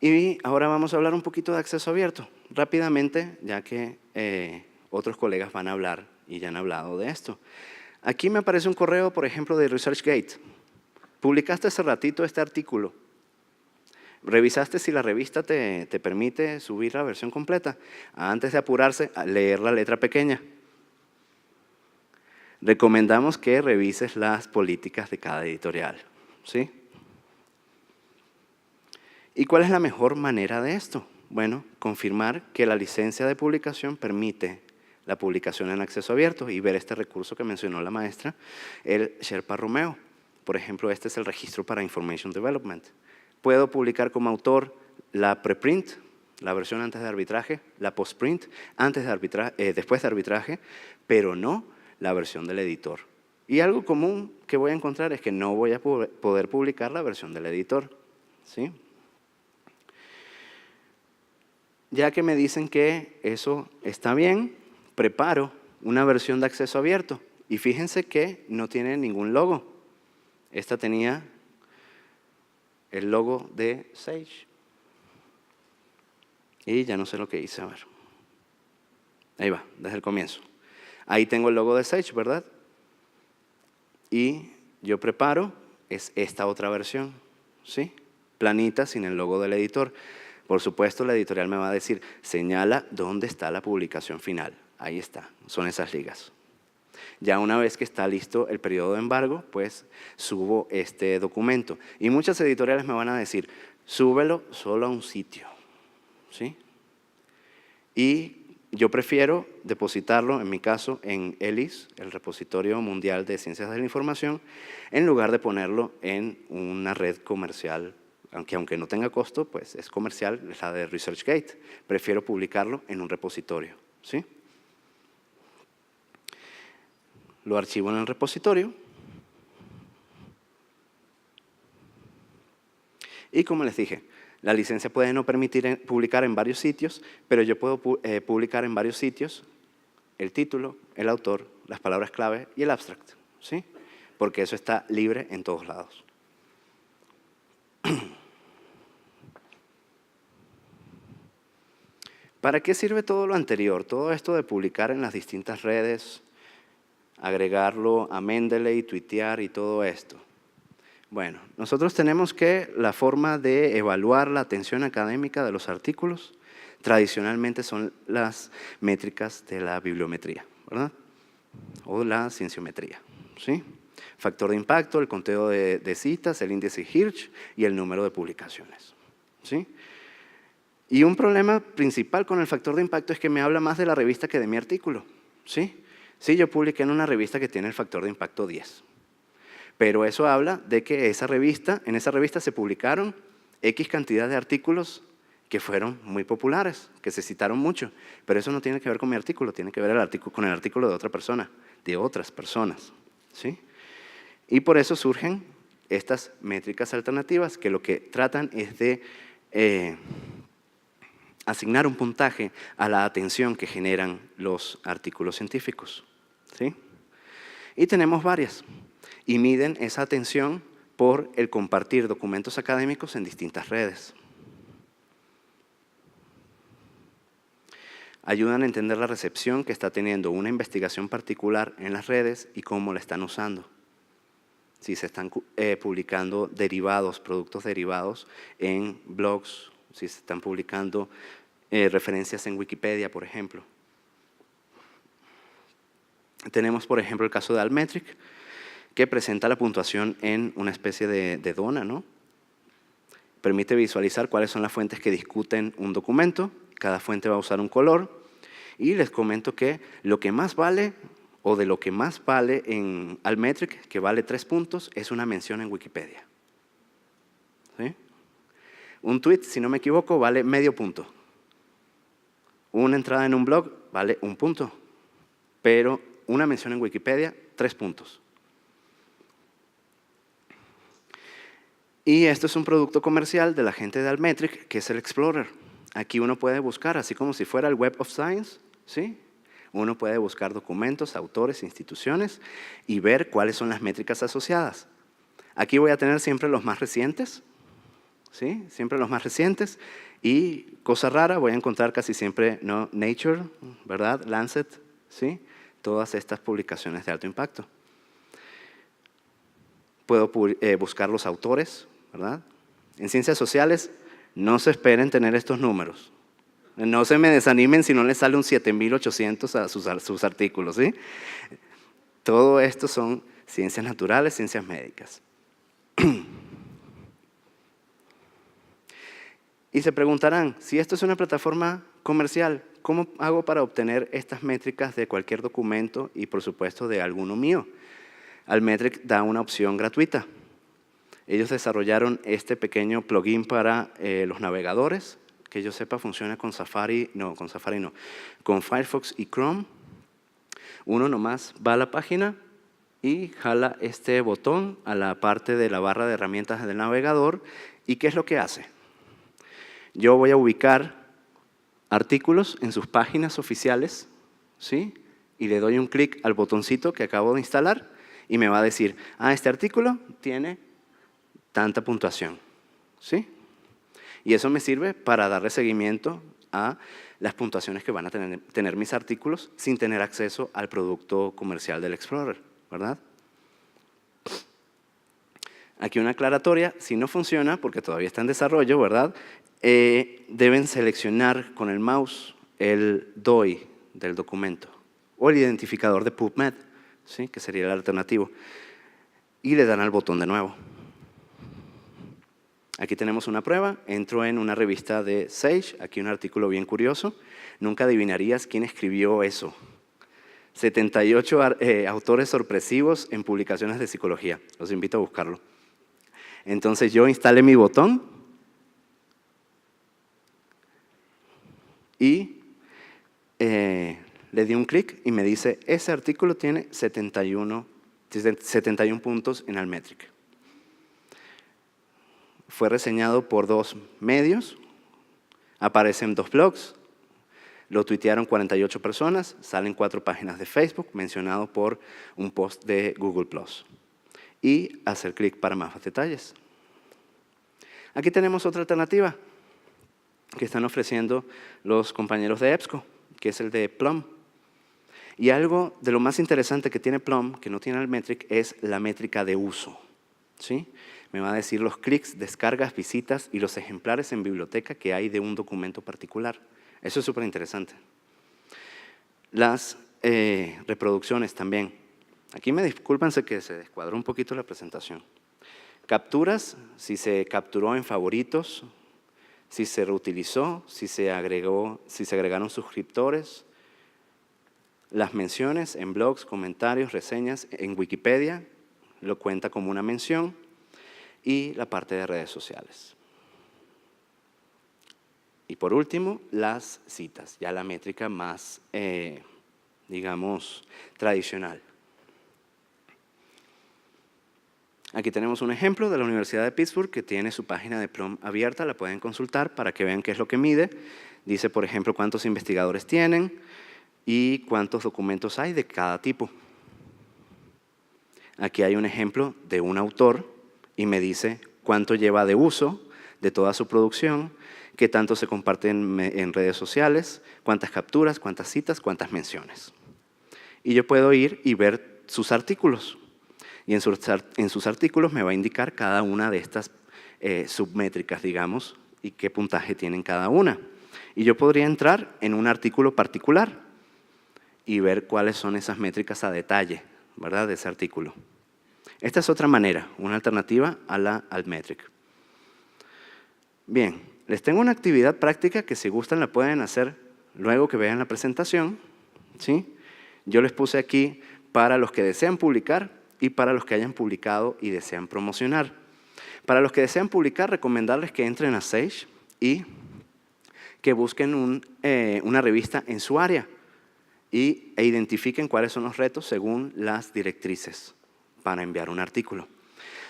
Y ahora vamos a hablar un poquito de acceso abierto, rápidamente, ya que otros colegas van a hablar y ya han hablado de esto. Aquí me aparece un correo, por ejemplo, de ResearchGate. Publicaste hace ratito este artículo. ¿Revisaste si la revista te permite subir la versión completa? Antes de apurarse, a leer la letra pequeña. Recomendamos que revises las políticas de cada editorial, ¿sí? ¿Y cuál es la mejor manera de esto? Bueno, confirmar que la licencia de publicación permite la publicación en acceso abierto y ver este recurso que mencionó la maestra, el Sherpa Romeo. Por ejemplo, este es el registro para Information Development. Puedo publicar como autor la preprint, la versión antes de arbitraje, la postprint, después de arbitraje, pero no la versión del editor. Y algo común que voy a encontrar es que no voy a poder publicar la versión del editor, ¿sí? Ya que me dicen que eso está bien, preparo una versión de acceso abierto. Y fíjense que no tiene ningún logo. Esta tenía el logo de Sage. Y ya no sé lo que hice, a ver. Ahí va, desde el comienzo. Ahí tengo el logo de Sage, ¿verdad? Y yo preparo, es esta otra versión, ¿sí? Planita, sin el logo del editor. Por supuesto, la editorial me va a decir, señala dónde está la publicación final. Ahí está, son esas ligas. Ya una vez que está listo el periodo de embargo, pues subo este documento. Y muchas editoriales me van a decir, súbelo solo a un sitio, ¿sí? Y yo prefiero depositarlo, en mi caso, en ELIS, el Repositorio Mundial de Ciencias de la Información, en lugar de ponerlo en una red comercial, aunque no tenga costo, pues es comercial, es la de ResearchGate. Prefiero publicarlo en un repositorio, ¿sí? Lo archivo en el repositorio. Y como les dije, la licencia puede no permitir publicar en varios sitios, pero yo puedo publicar en varios sitios el título, el autor, las palabras clave y el abstract, ¿sí? Porque eso está libre en todos lados. ¿Para qué sirve todo lo anterior? Todo esto de publicar en las distintas redes, agregarlo a Mendeley, tuitear y todo esto. Bueno, nosotros tenemos que la forma de evaluar la atención académica de los artículos tradicionalmente son las métricas de la bibliometría, ¿verdad? O la cienciometría, ¿sí? Factor de impacto, el conteo de citas, el índice Hirsch y el número de publicaciones, ¿sí? Y un problema principal con el factor de impacto es que me habla más de la revista que de mi artículo, ¿sí? Sí, yo publiqué en una revista que tiene el factor de impacto 10. Pero eso habla de que en esa revista se publicaron X cantidad de artículos que fueron muy populares, que se citaron mucho. Pero eso no tiene que ver con mi artículo, tiene que ver con el artículo de otra persona, de otras personas, ¿sí? Y por eso surgen estas métricas alternativas que lo que tratan es de asignar un puntaje a la atención que generan los artículos científicos, ¿sí? Y tenemos varias. Y miden esa atención por el compartir documentos académicos en distintas redes. Ayudan a entender la recepción que está teniendo una investigación particular en las redes y cómo la están usando. Si se están publicando derivados, productos derivados en blogs, si se están publicando referencias en Wikipedia, por ejemplo. Tenemos, por ejemplo, el caso de Altmetric, que presenta la puntuación en una especie de dona, ¿no? Permite visualizar cuáles son las fuentes que discuten un documento, cada fuente va a usar un color, y les comento que lo que más vale, o de lo que más vale en Altmetric, que vale 3 puntos, es una mención en Wikipedia, ¿sí? Un tweet, si no me equivoco, vale medio punto. Una entrada en un blog vale 1 punto, pero una mención en Wikipedia, 3 puntos. Y esto es un producto comercial de la gente de Altmetric, que es el Explorer. Aquí uno puede buscar, así como si fuera el Web of Science, ¿sí? Uno puede buscar documentos, autores, instituciones y ver cuáles son las métricas asociadas. Aquí voy a tener siempre los más recientes, ¿sí? Siempre los más recientes. Y cosa rara, voy a encontrar casi siempre ¿no? Nature, ¿verdad? Lancet, ¿sí? Todas estas publicaciones de alto impacto. Puedo buscar los autores, ¿verdad? En ciencias sociales no se esperen tener estos números. No se me desanimen si no les sale un 7.800 a sus artículos, ¿sí? Todo esto son ciencias naturales, ciencias médicas. Y se preguntarán, si esto es una plataforma comercial, ¿cómo hago para obtener estas métricas de cualquier documento y, por supuesto, de alguno mío? Altmetric da una opción gratuita. Ellos desarrollaron este pequeño plugin para los navegadores, que yo sepa funciona con con Firefox y Chrome. Uno nomás va a la página y jala este botón a la parte de la barra de herramientas del navegador. ¿Y qué es lo que hace? Yo voy a ubicar artículos en sus páginas oficiales, ¿sí? Y le doy un clic al botoncito que acabo de instalar y me va a decir, este artículo tiene tanta puntuación, ¿sí? Y eso me sirve para darle seguimiento a las puntuaciones que van a tener mis artículos sin tener acceso al producto comercial del Explorer, ¿verdad? Aquí una aclaratoria, si no funciona, porque todavía está en desarrollo, ¿verdad? Deben seleccionar con el mouse el DOI del documento o el identificador de PubMed, ¿sí? Que sería el alternativo, y le dan al botón de nuevo. Aquí tenemos una prueba, entro en una revista de Sage, aquí un artículo bien curioso, nunca adivinarías quién escribió eso. 78 autores sorpresivos en publicaciones de psicología, los invito a buscarlo. Entonces yo instalé mi botón y le di un clic y me dice, ese artículo tiene 71 puntos en Altmetric. Fue reseñado por 2 medios, aparecen 2 blogs, lo tuitearon 48 personas, salen 4 páginas de Facebook, mencionado por un post de Google+. Y hacer clic para más detalles. Aquí tenemos otra alternativa que están ofreciendo los compañeros de EBSCO, que es el de Plum. Y algo de lo más interesante que tiene Plum, que no tiene Altmetric, es la métrica de uso, ¿sí? Me va a decir los clics, descargas, visitas y los ejemplares en biblioteca que hay de un documento particular. Eso es súper interesante. Las reproducciones también. Aquí me disculpan, sé que se descuadró un poquito la presentación. Capturas, si se capturó en favoritos, si se reutilizó, si se agregaron suscriptores. Las menciones en blogs, comentarios, reseñas, en Wikipedia, lo cuenta como una mención. Y la parte de redes sociales. Y por último, las citas, ya la métrica más, digamos, tradicional. Aquí tenemos un ejemplo de la Universidad de Pittsburgh que tiene su página de Plum abierta, la pueden consultar para que vean qué es lo que mide. Dice, por ejemplo, cuántos investigadores tienen y cuántos documentos hay de cada tipo. Aquí hay un ejemplo de un autor y me dice cuánto lleva de uso de toda su producción, qué tanto se comparte en redes sociales, cuántas capturas, cuántas citas, cuántas menciones. Y yo puedo ir y ver sus artículos. Y en sus artículos me va a indicar cada una de estas submétricas, digamos, y qué puntaje tienen cada una. Y yo podría entrar en un artículo particular y ver cuáles son esas métricas a detalle, ¿verdad?, de ese artículo. Esta es otra manera, una alternativa a la Altmetric. Bien, les tengo una actividad práctica que si gustan la pueden hacer luego que vean la presentación, ¿sí? Yo les puse aquí para los que desean publicar y para los que hayan publicado y desean promocionar. Para los que desean publicar, recomendarles que entren a Sage y que busquen una revista en su área e identifiquen cuáles son los retos según las directrices para enviar un artículo.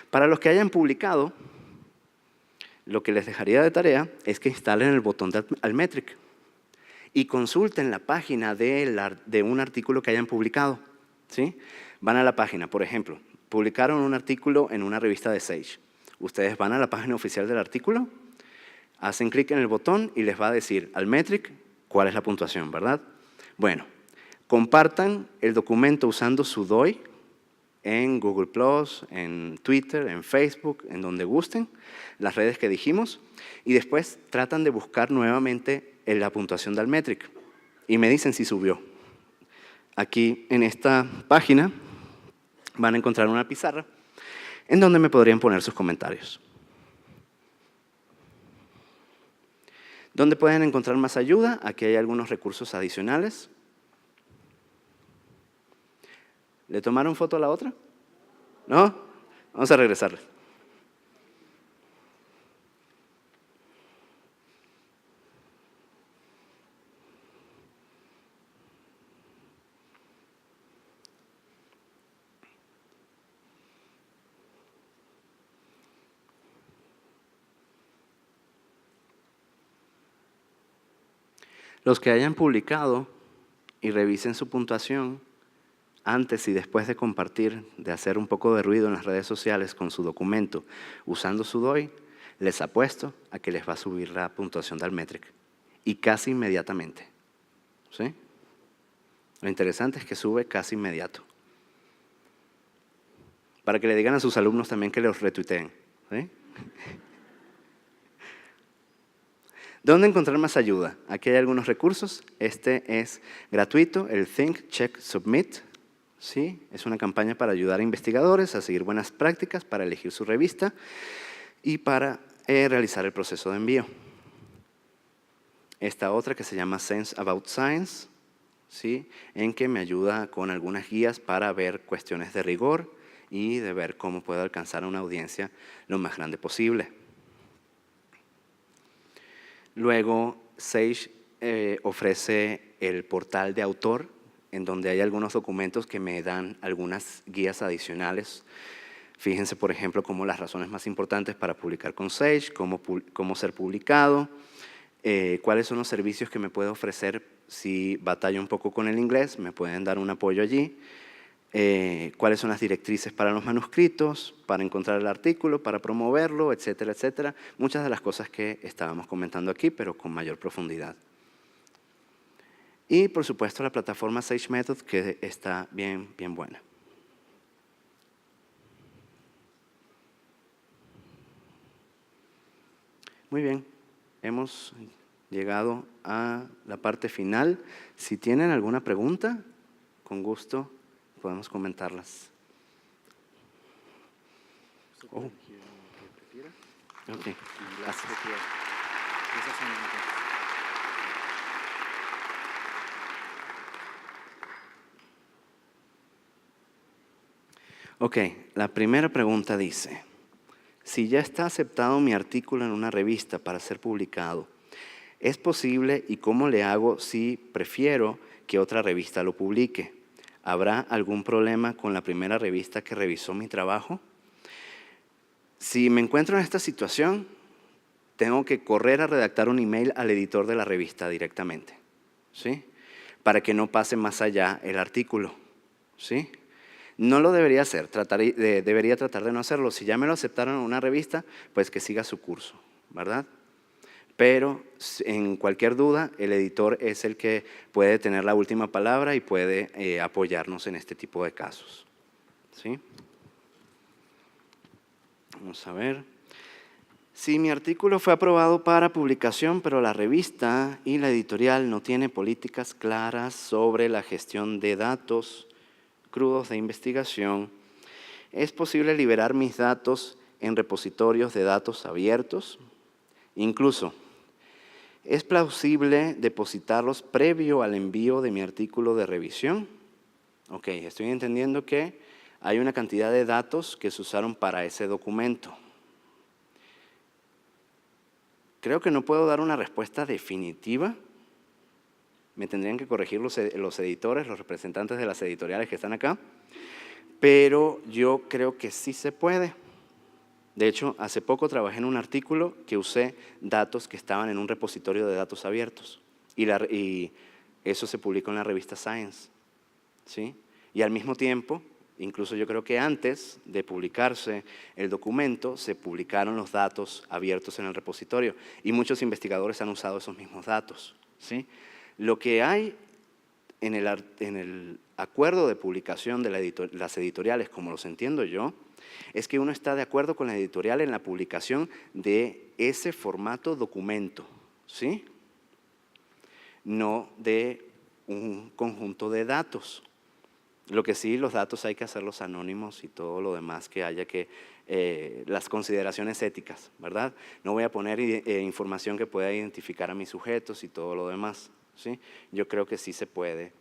Para los que hayan publicado, lo que les dejaría de tarea es que instalen el botón de Altmetric y consulten la página de un artículo que hayan publicado, ¿sí? Van a la página, por ejemplo, publicaron un artículo en una revista de Sage. Ustedes van a la página oficial del artículo, hacen clic en el botón y les va a decir Altmetric cuál es la puntuación, ¿verdad? Bueno, compartan el documento usando su DOI, en Google+, en Twitter, en Facebook, en donde gusten, las redes que dijimos, y después tratan de buscar nuevamente la puntuación de Altmetric y me dicen si subió. Aquí en esta página van a encontrar una pizarra en donde me podrían poner sus comentarios. ¿Dónde pueden encontrar más ayuda? Aquí hay algunos recursos adicionales. ¿Le tomaron foto a la otra? ¿No? Vamos a regresarle. Los que hayan publicado y revisen su puntuación antes y después de compartir, de hacer un poco de ruido en las redes sociales con su documento usando su DOI, les apuesto a que les va a subir la puntuación de Altmetric y casi inmediatamente, ¿sí? Lo interesante es que sube casi inmediato. Para que le digan a sus alumnos también que los retuiteen. ¿Sí? ¿Dónde encontrar más ayuda? Aquí hay algunos recursos. Este es gratuito, el Think, Check, Submit. ¿Sí? Es una campaña para ayudar a investigadores a seguir buenas prácticas para elegir su revista y para realizar el proceso de envío. Esta otra que se llama Sense About Science, ¿sí? En que me ayuda con algunas guías para ver cuestiones de rigor y de ver cómo puedo alcanzar a una audiencia lo más grande posible. Luego, Sage ofrece el portal de autor, en donde hay algunos documentos que me dan algunas guías adicionales. Fíjense, por ejemplo, como las razones más importantes para publicar con Sage, cómo ser publicado, cuáles son los servicios que me puede ofrecer si batallo un poco con el inglés, me pueden dar un apoyo allí. Cuáles son las directrices para los manuscritos, para encontrar el artículo, para promoverlo, etcétera, etcétera. Muchas de las cosas que estábamos comentando aquí, pero con mayor profundidad. Y, por supuesto, la plataforma Sage Method, que está bien buena. Muy bien, hemos llegado a la parte final. Si tienen alguna pregunta, con gusto podemos comentarlas. Oh. Okay. Gracias. Ok, la primera pregunta dice, si ya está aceptado mi artículo en una revista para ser publicado, ¿es posible y cómo le hago si prefiero que otra revista lo publique? ¿Habrá algún problema con la primera revista que revisó mi trabajo? Si me encuentro en esta situación, tengo que correr a redactar un email al editor de la revista directamente, ¿sí? Para que no pase más allá el artículo, ¿sí? No lo debería hacer, debería tratar de no hacerlo. Si ya me lo aceptaron en una revista, pues que siga su curso, ¿verdad? Pero en cualquier duda, el editor es el que puede tener la última palabra y puede apoyarnos en este tipo de casos, ¿sí? Vamos a ver. Si mi artículo fue aprobado para publicación, pero la revista y la editorial no tiene políticas claras sobre la gestión de datos crudos de investigación, ¿es posible liberar mis datos en repositorios de datos abiertos? Incluso, ¿es plausible depositarlos previo al envío de mi artículo de revisión? Ok, estoy entendiendo que hay una cantidad de datos que se usaron para ese documento. Creo que no puedo dar una respuesta definitiva. Me tendrían que corregir los editores, los representantes de las editoriales que están acá, pero yo creo que sí se puede. De hecho, hace poco trabajé en un artículo que usé datos que estaban en un repositorio de datos abiertos y eso se publicó en la revista Science, ¿sí? Y al mismo tiempo, incluso yo creo que antes de publicarse el documento, se publicaron los datos abiertos en el repositorio y muchos investigadores han usado esos mismos datos, ¿sí? Lo que hay en el acuerdo de publicación de las editoriales, como los entiendo yo, es que uno está de acuerdo con la editorial en la publicación de ese formato documento, ¿sí? No de un conjunto de datos. Lo que sí, los datos hay que hacerlos anónimos y todo lo demás que haya que, las consideraciones éticas, ¿verdad? No voy a poner información que pueda identificar a mis sujetos y todo lo demás, ¿sí? Yo creo que sí se puede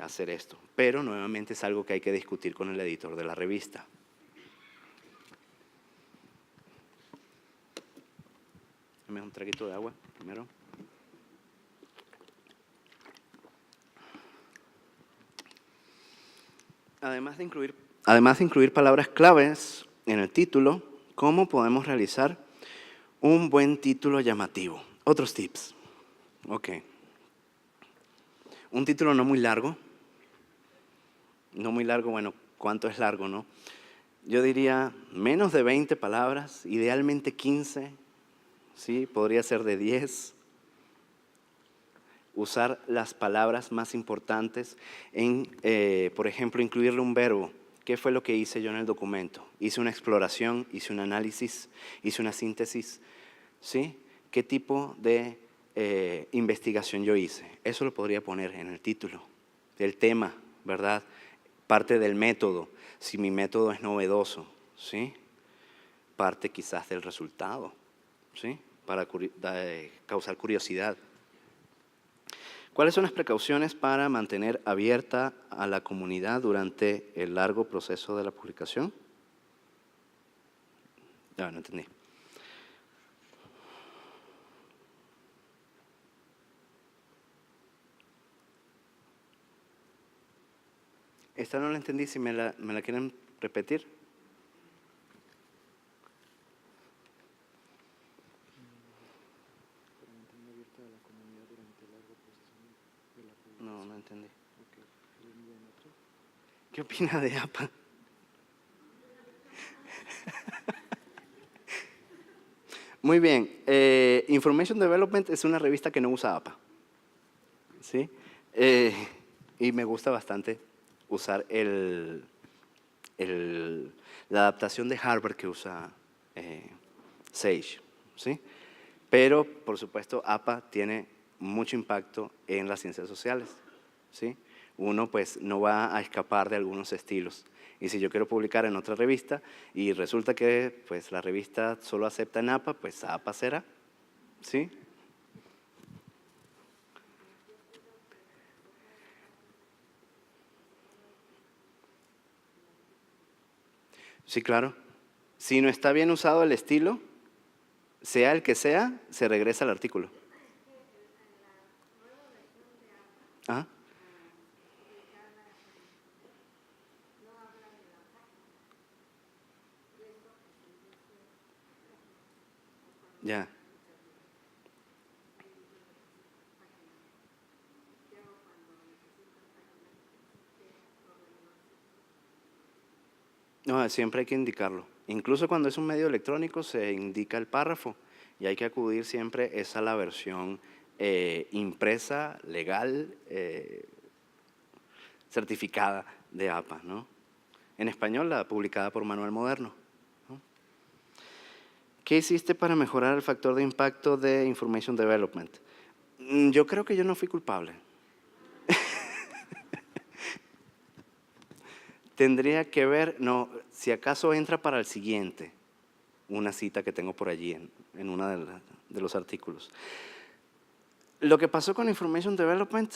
hacer esto, pero nuevamente es algo que hay que discutir con el editor de la revista. Dame un traguito de agua primero. Además de incluir palabras claves en el título, ¿cómo podemos realizar un buen título llamativo? Otros tips. Ok. Un título no muy largo. No muy largo, bueno, ¿cuánto es largo, no? Yo diría menos de 20 palabras, idealmente 15, ¿sí? Podría ser de 10. Usar las palabras más importantes en, por ejemplo, incluirle un verbo ¿qué fue lo que hice yo en el documento? Hice una exploración, hice un análisis, hice una síntesis, ¿sí? ¿Qué tipo de investigación yo hice? Eso lo podría poner en el título. El tema, ¿verdad? Parte del método, si mi método es novedoso, ¿sí? Parte quizás del resultado, ¿sí? Para causar curiosidad. ¿Cuáles son las precauciones para mantener abierta a la comunidad durante el largo proceso de la publicación? No entendí. Esta no la entendí, si me la quieren repetir. No entendí. ¿Qué opina de APA? Muy bien. Information Development es una revista que no usa APA. ¿Sí? Y me gusta bastante usar la adaptación de Harvard que usa Sage, ¿sí? Pero, por supuesto, APA tiene mucho impacto en las ciencias sociales, ¿sí? Uno, pues, no va a escapar de algunos estilos. Y si yo quiero publicar en otra revista y resulta que, pues, la revista solo acepta en APA, pues APA será, ¿sí? Sí, claro. Si no está bien usado el estilo, sea el que sea, se regresa al artículo. ¿Ah? Ya. No, siempre hay que indicarlo. Incluso cuando es un medio electrónico se indica el párrafo y hay que acudir siempre es a la versión impresa, legal, certificada de APA, ¿no? En español, la publicada por Manual Moderno, ¿no? ¿Qué hiciste para mejorar el factor de impacto de Information Development? Yo creo que yo no fui culpable. Tendría que ver, no, si acaso entra para el siguiente, una cita que tengo por allí en uno de los artículos. Lo que pasó con Information Development,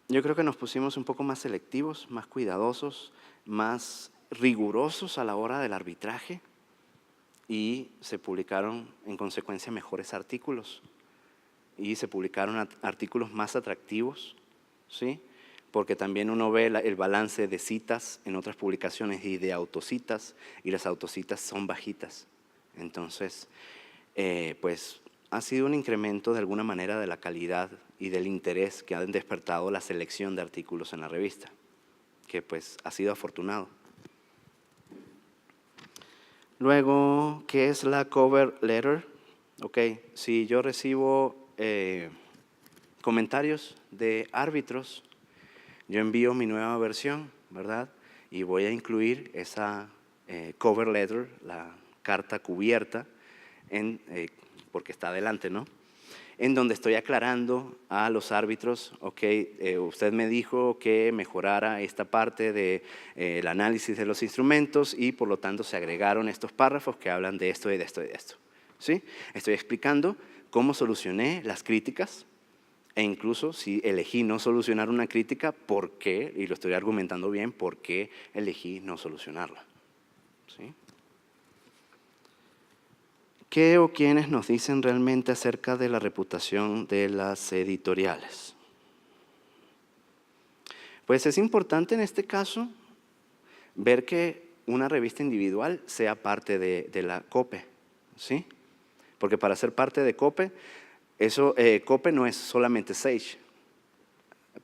yo creo que nos pusimos un poco más selectivos, más cuidadosos, más rigurosos a la hora del arbitraje y se publicaron en consecuencia mejores artículos y se publicaron artículos más atractivos, ¿sí? Porque también uno ve el balance de citas en otras publicaciones y de autocitas, y las autocitas son bajitas. Entonces, pues ha sido un incremento de alguna manera de la calidad y del interés que han despertado la selección de artículos en la revista, que pues ha sido afortunado. Luego, ¿qué es la cover letter? Ok, si yo recibo comentarios de árbitros, yo envío mi nueva versión, ¿verdad? Y voy a incluir esa cover letter, la carta cubierta, porque está adelante, ¿no? En donde estoy aclarando a los árbitros, ok, usted me dijo que mejorara esta parte del análisis de los instrumentos y por lo tanto se agregaron estos párrafos que hablan de esto y de esto y de esto, ¿sí? Estoy explicando cómo solucioné las críticas, e incluso si elegí no solucionar una crítica, ¿por qué? Y lo estoy argumentando bien, ¿por qué elegí no solucionarla? ¿Sí? ¿Qué o quiénes nos dicen realmente acerca de la reputación de las editoriales? Pues es importante en este caso ver que una revista individual sea parte de la COPE, ¿sí? Porque para ser parte de COPE, COPE no es solamente Sage.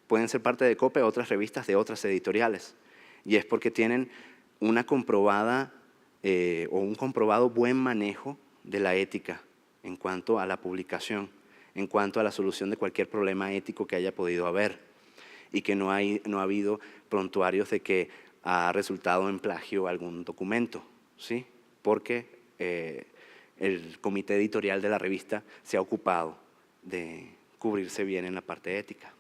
Pueden ser parte de COPE otras revistas de otras editoriales. Y es porque tienen una comprobada o un comprobado buen manejo de la ética en cuanto a la publicación, en cuanto a la solución de cualquier problema ético que haya podido haber. Y que no ha habido prontuarios de que ha resultado en plagio algún documento, ¿sí? Porque el comité editorial de la revista se ha ocupado de cubrirse bien en la parte ética.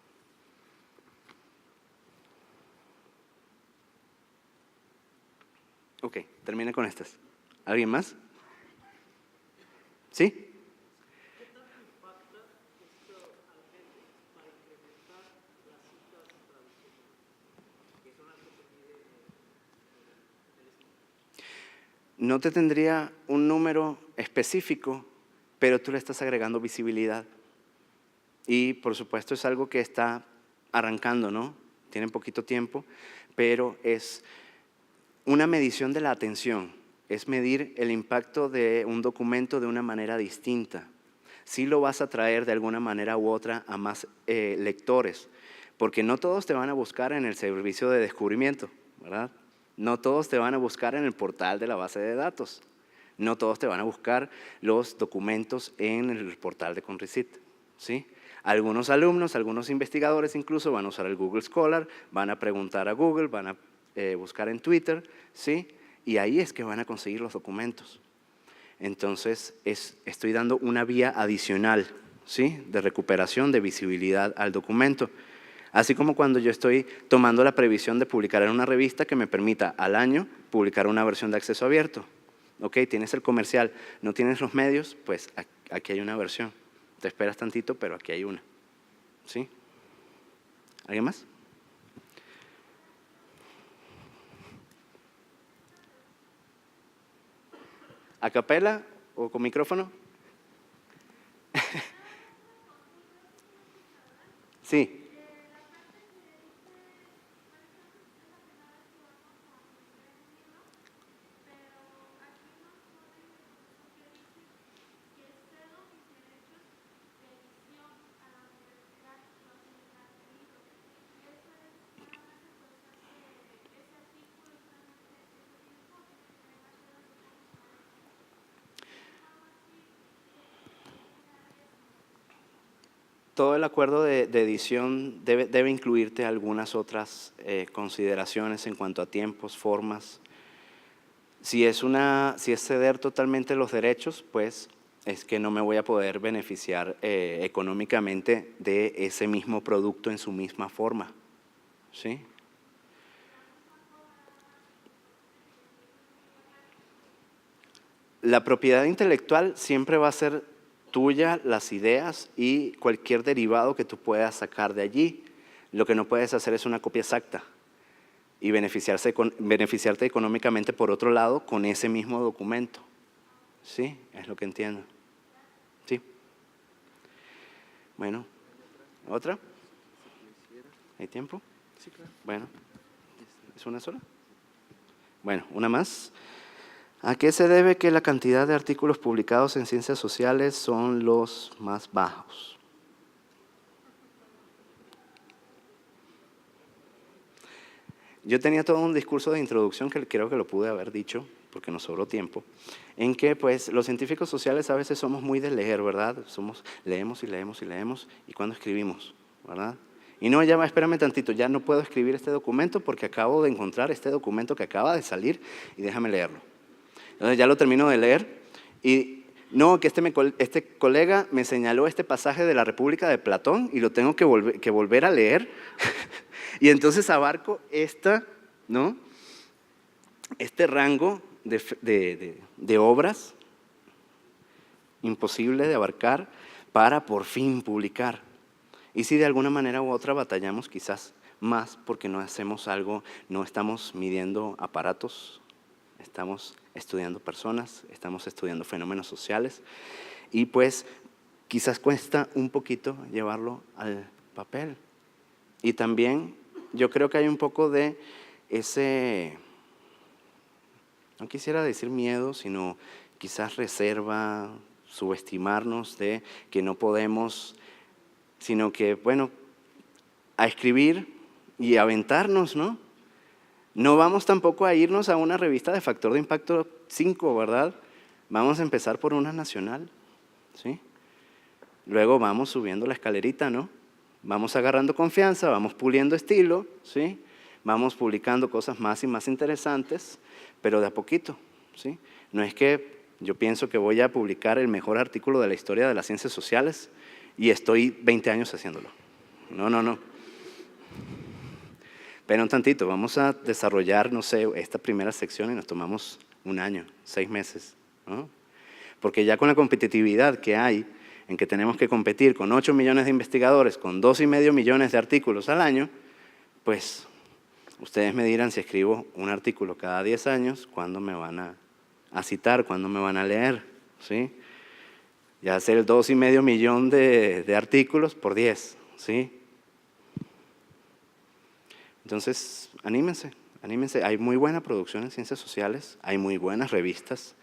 Ok, termine con estas. ¿Alguien más? ¿Sí? No te tendría un número específico, pero tú le estás agregando visibilidad. Y por supuesto es algo que está arrancando, ¿no? Tiene poquito tiempo, pero es una medición de la atención. Es medir el impacto de un documento de una manera distinta. Sí lo vas a traer de alguna manera u otra a más lectores, porque no todos te van a buscar en el servicio de descubrimiento, ¿verdad? No todos te van a buscar en el portal de la base de datos. No todos te van a buscar los documentos en el portal de Conrecit, ¿sí? Algunos alumnos, algunos investigadores incluso van a usar el Google Scholar, van a preguntar a Google, van a buscar en Twitter, ¿sí? Y ahí es que van a conseguir los documentos. Entonces, estoy dando una vía adicional, ¿sí? De recuperación de visibilidad al documento. Así como cuando yo estoy tomando la previsión de publicar en una revista que me permita al año publicar una versión de acceso abierto. Ok, tienes el comercial, no tienes los medios, pues aquí hay una versión. Te esperas tantito, pero aquí hay una. ¿Sí? ¿Alguien más? ¿A capela o con micrófono? Sí. Todo el acuerdo de edición debe incluirte algunas otras consideraciones en cuanto a tiempos, formas. Si es ceder totalmente los derechos, pues es que no me voy a poder beneficiar económicamente de ese mismo producto en su misma forma, ¿sí? La propiedad intelectual siempre va a ser tuya, las ideas y cualquier derivado que tú puedas sacar de allí. Lo que no puedes hacer es una copia exacta y beneficiarte económicamente por otro lado con ese mismo documento. ¿Sí? Es lo que entiendo. ¿Sí? Bueno, ¿otra? ¿Hay tiempo? Sí, claro. Bueno, ¿es una sola? Bueno, una más. ¿A qué se debe que la cantidad de artículos publicados en ciencias sociales son los más bajos? Yo tenía todo un discurso de introducción que creo que lo pude haber dicho, porque nos sobró tiempo, en que pues los científicos sociales a veces somos muy de leer, ¿verdad? Leemos y leemos y leemos, y cuando escribimos, ¿verdad? Y no, ya va, espérame tantito, ya no puedo escribir este documento porque acabo de encontrar este documento que acaba de salir y déjame leerlo. Entonces ya lo termino de leer y no, que este colega me señaló este pasaje de la República de Platón y lo tengo que volver a leer. Y entonces abarco ¿no? Este rango de obras imposible de abarcar para por fin publicar. Y si de alguna manera u otra batallamos quizás más porque no hacemos algo, no estamos midiendo aparatos, estamos estudiando personas, estamos estudiando fenómenos sociales y pues quizás cuesta un poquito llevarlo al papel. Y también yo creo que hay un poco de ese, no quisiera decir miedo, sino quizás reserva, subestimarnos de que no podemos, sino que, bueno, a escribir y aventarnos, ¿no? No vamos tampoco a irnos a una revista de factor de impacto 5, ¿verdad? Vamos a empezar por una nacional, ¿sí? Luego vamos subiendo la escalerita, ¿no? Vamos agarrando confianza, vamos puliendo estilo, ¿sí? vamos publicando cosas más y más interesantes, pero de a poquito, ¿sí? No es que yo pienso que voy a publicar el mejor artículo de la historia de las ciencias sociales y estoy 20 años haciéndolo. No, no, no. Pero un tantito, vamos a desarrollar, no sé, esta primera sección y nos tomamos 1 año, 6 meses, ¿no? Porque ya con la competitividad que hay, en que tenemos que competir con 8 millones de investigadores, con 2,5 millones de artículos al año, pues ustedes me dirán si escribo un artículo cada 10 años, ¿cuándo me van a citar? ¿Cuándo me van a leer? ¿Sí? Ya hacer 2,5 millones de artículos por 10, ¿sí? Entonces, anímense, anímense. Hay muy buena producción en ciencias sociales, hay muy buenas revistas.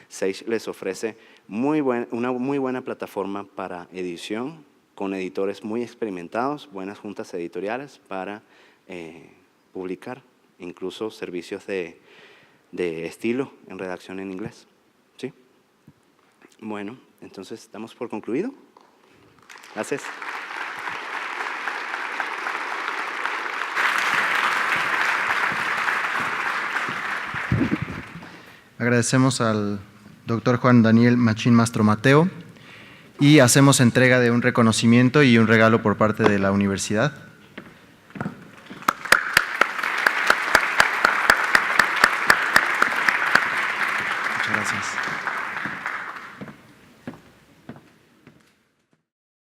Sage les ofrece una muy buena plataforma para edición, con editores muy experimentados, buenas juntas editoriales para publicar, incluso servicios de estilo en redacción en inglés. ¿Sí? Bueno, entonces, ¿damos por concluido? Gracias. Agradecemos al doctor Juan Daniel Machín Mastro Mateo y hacemos entrega de un reconocimiento y un regalo por parte de la universidad. Muchas gracias.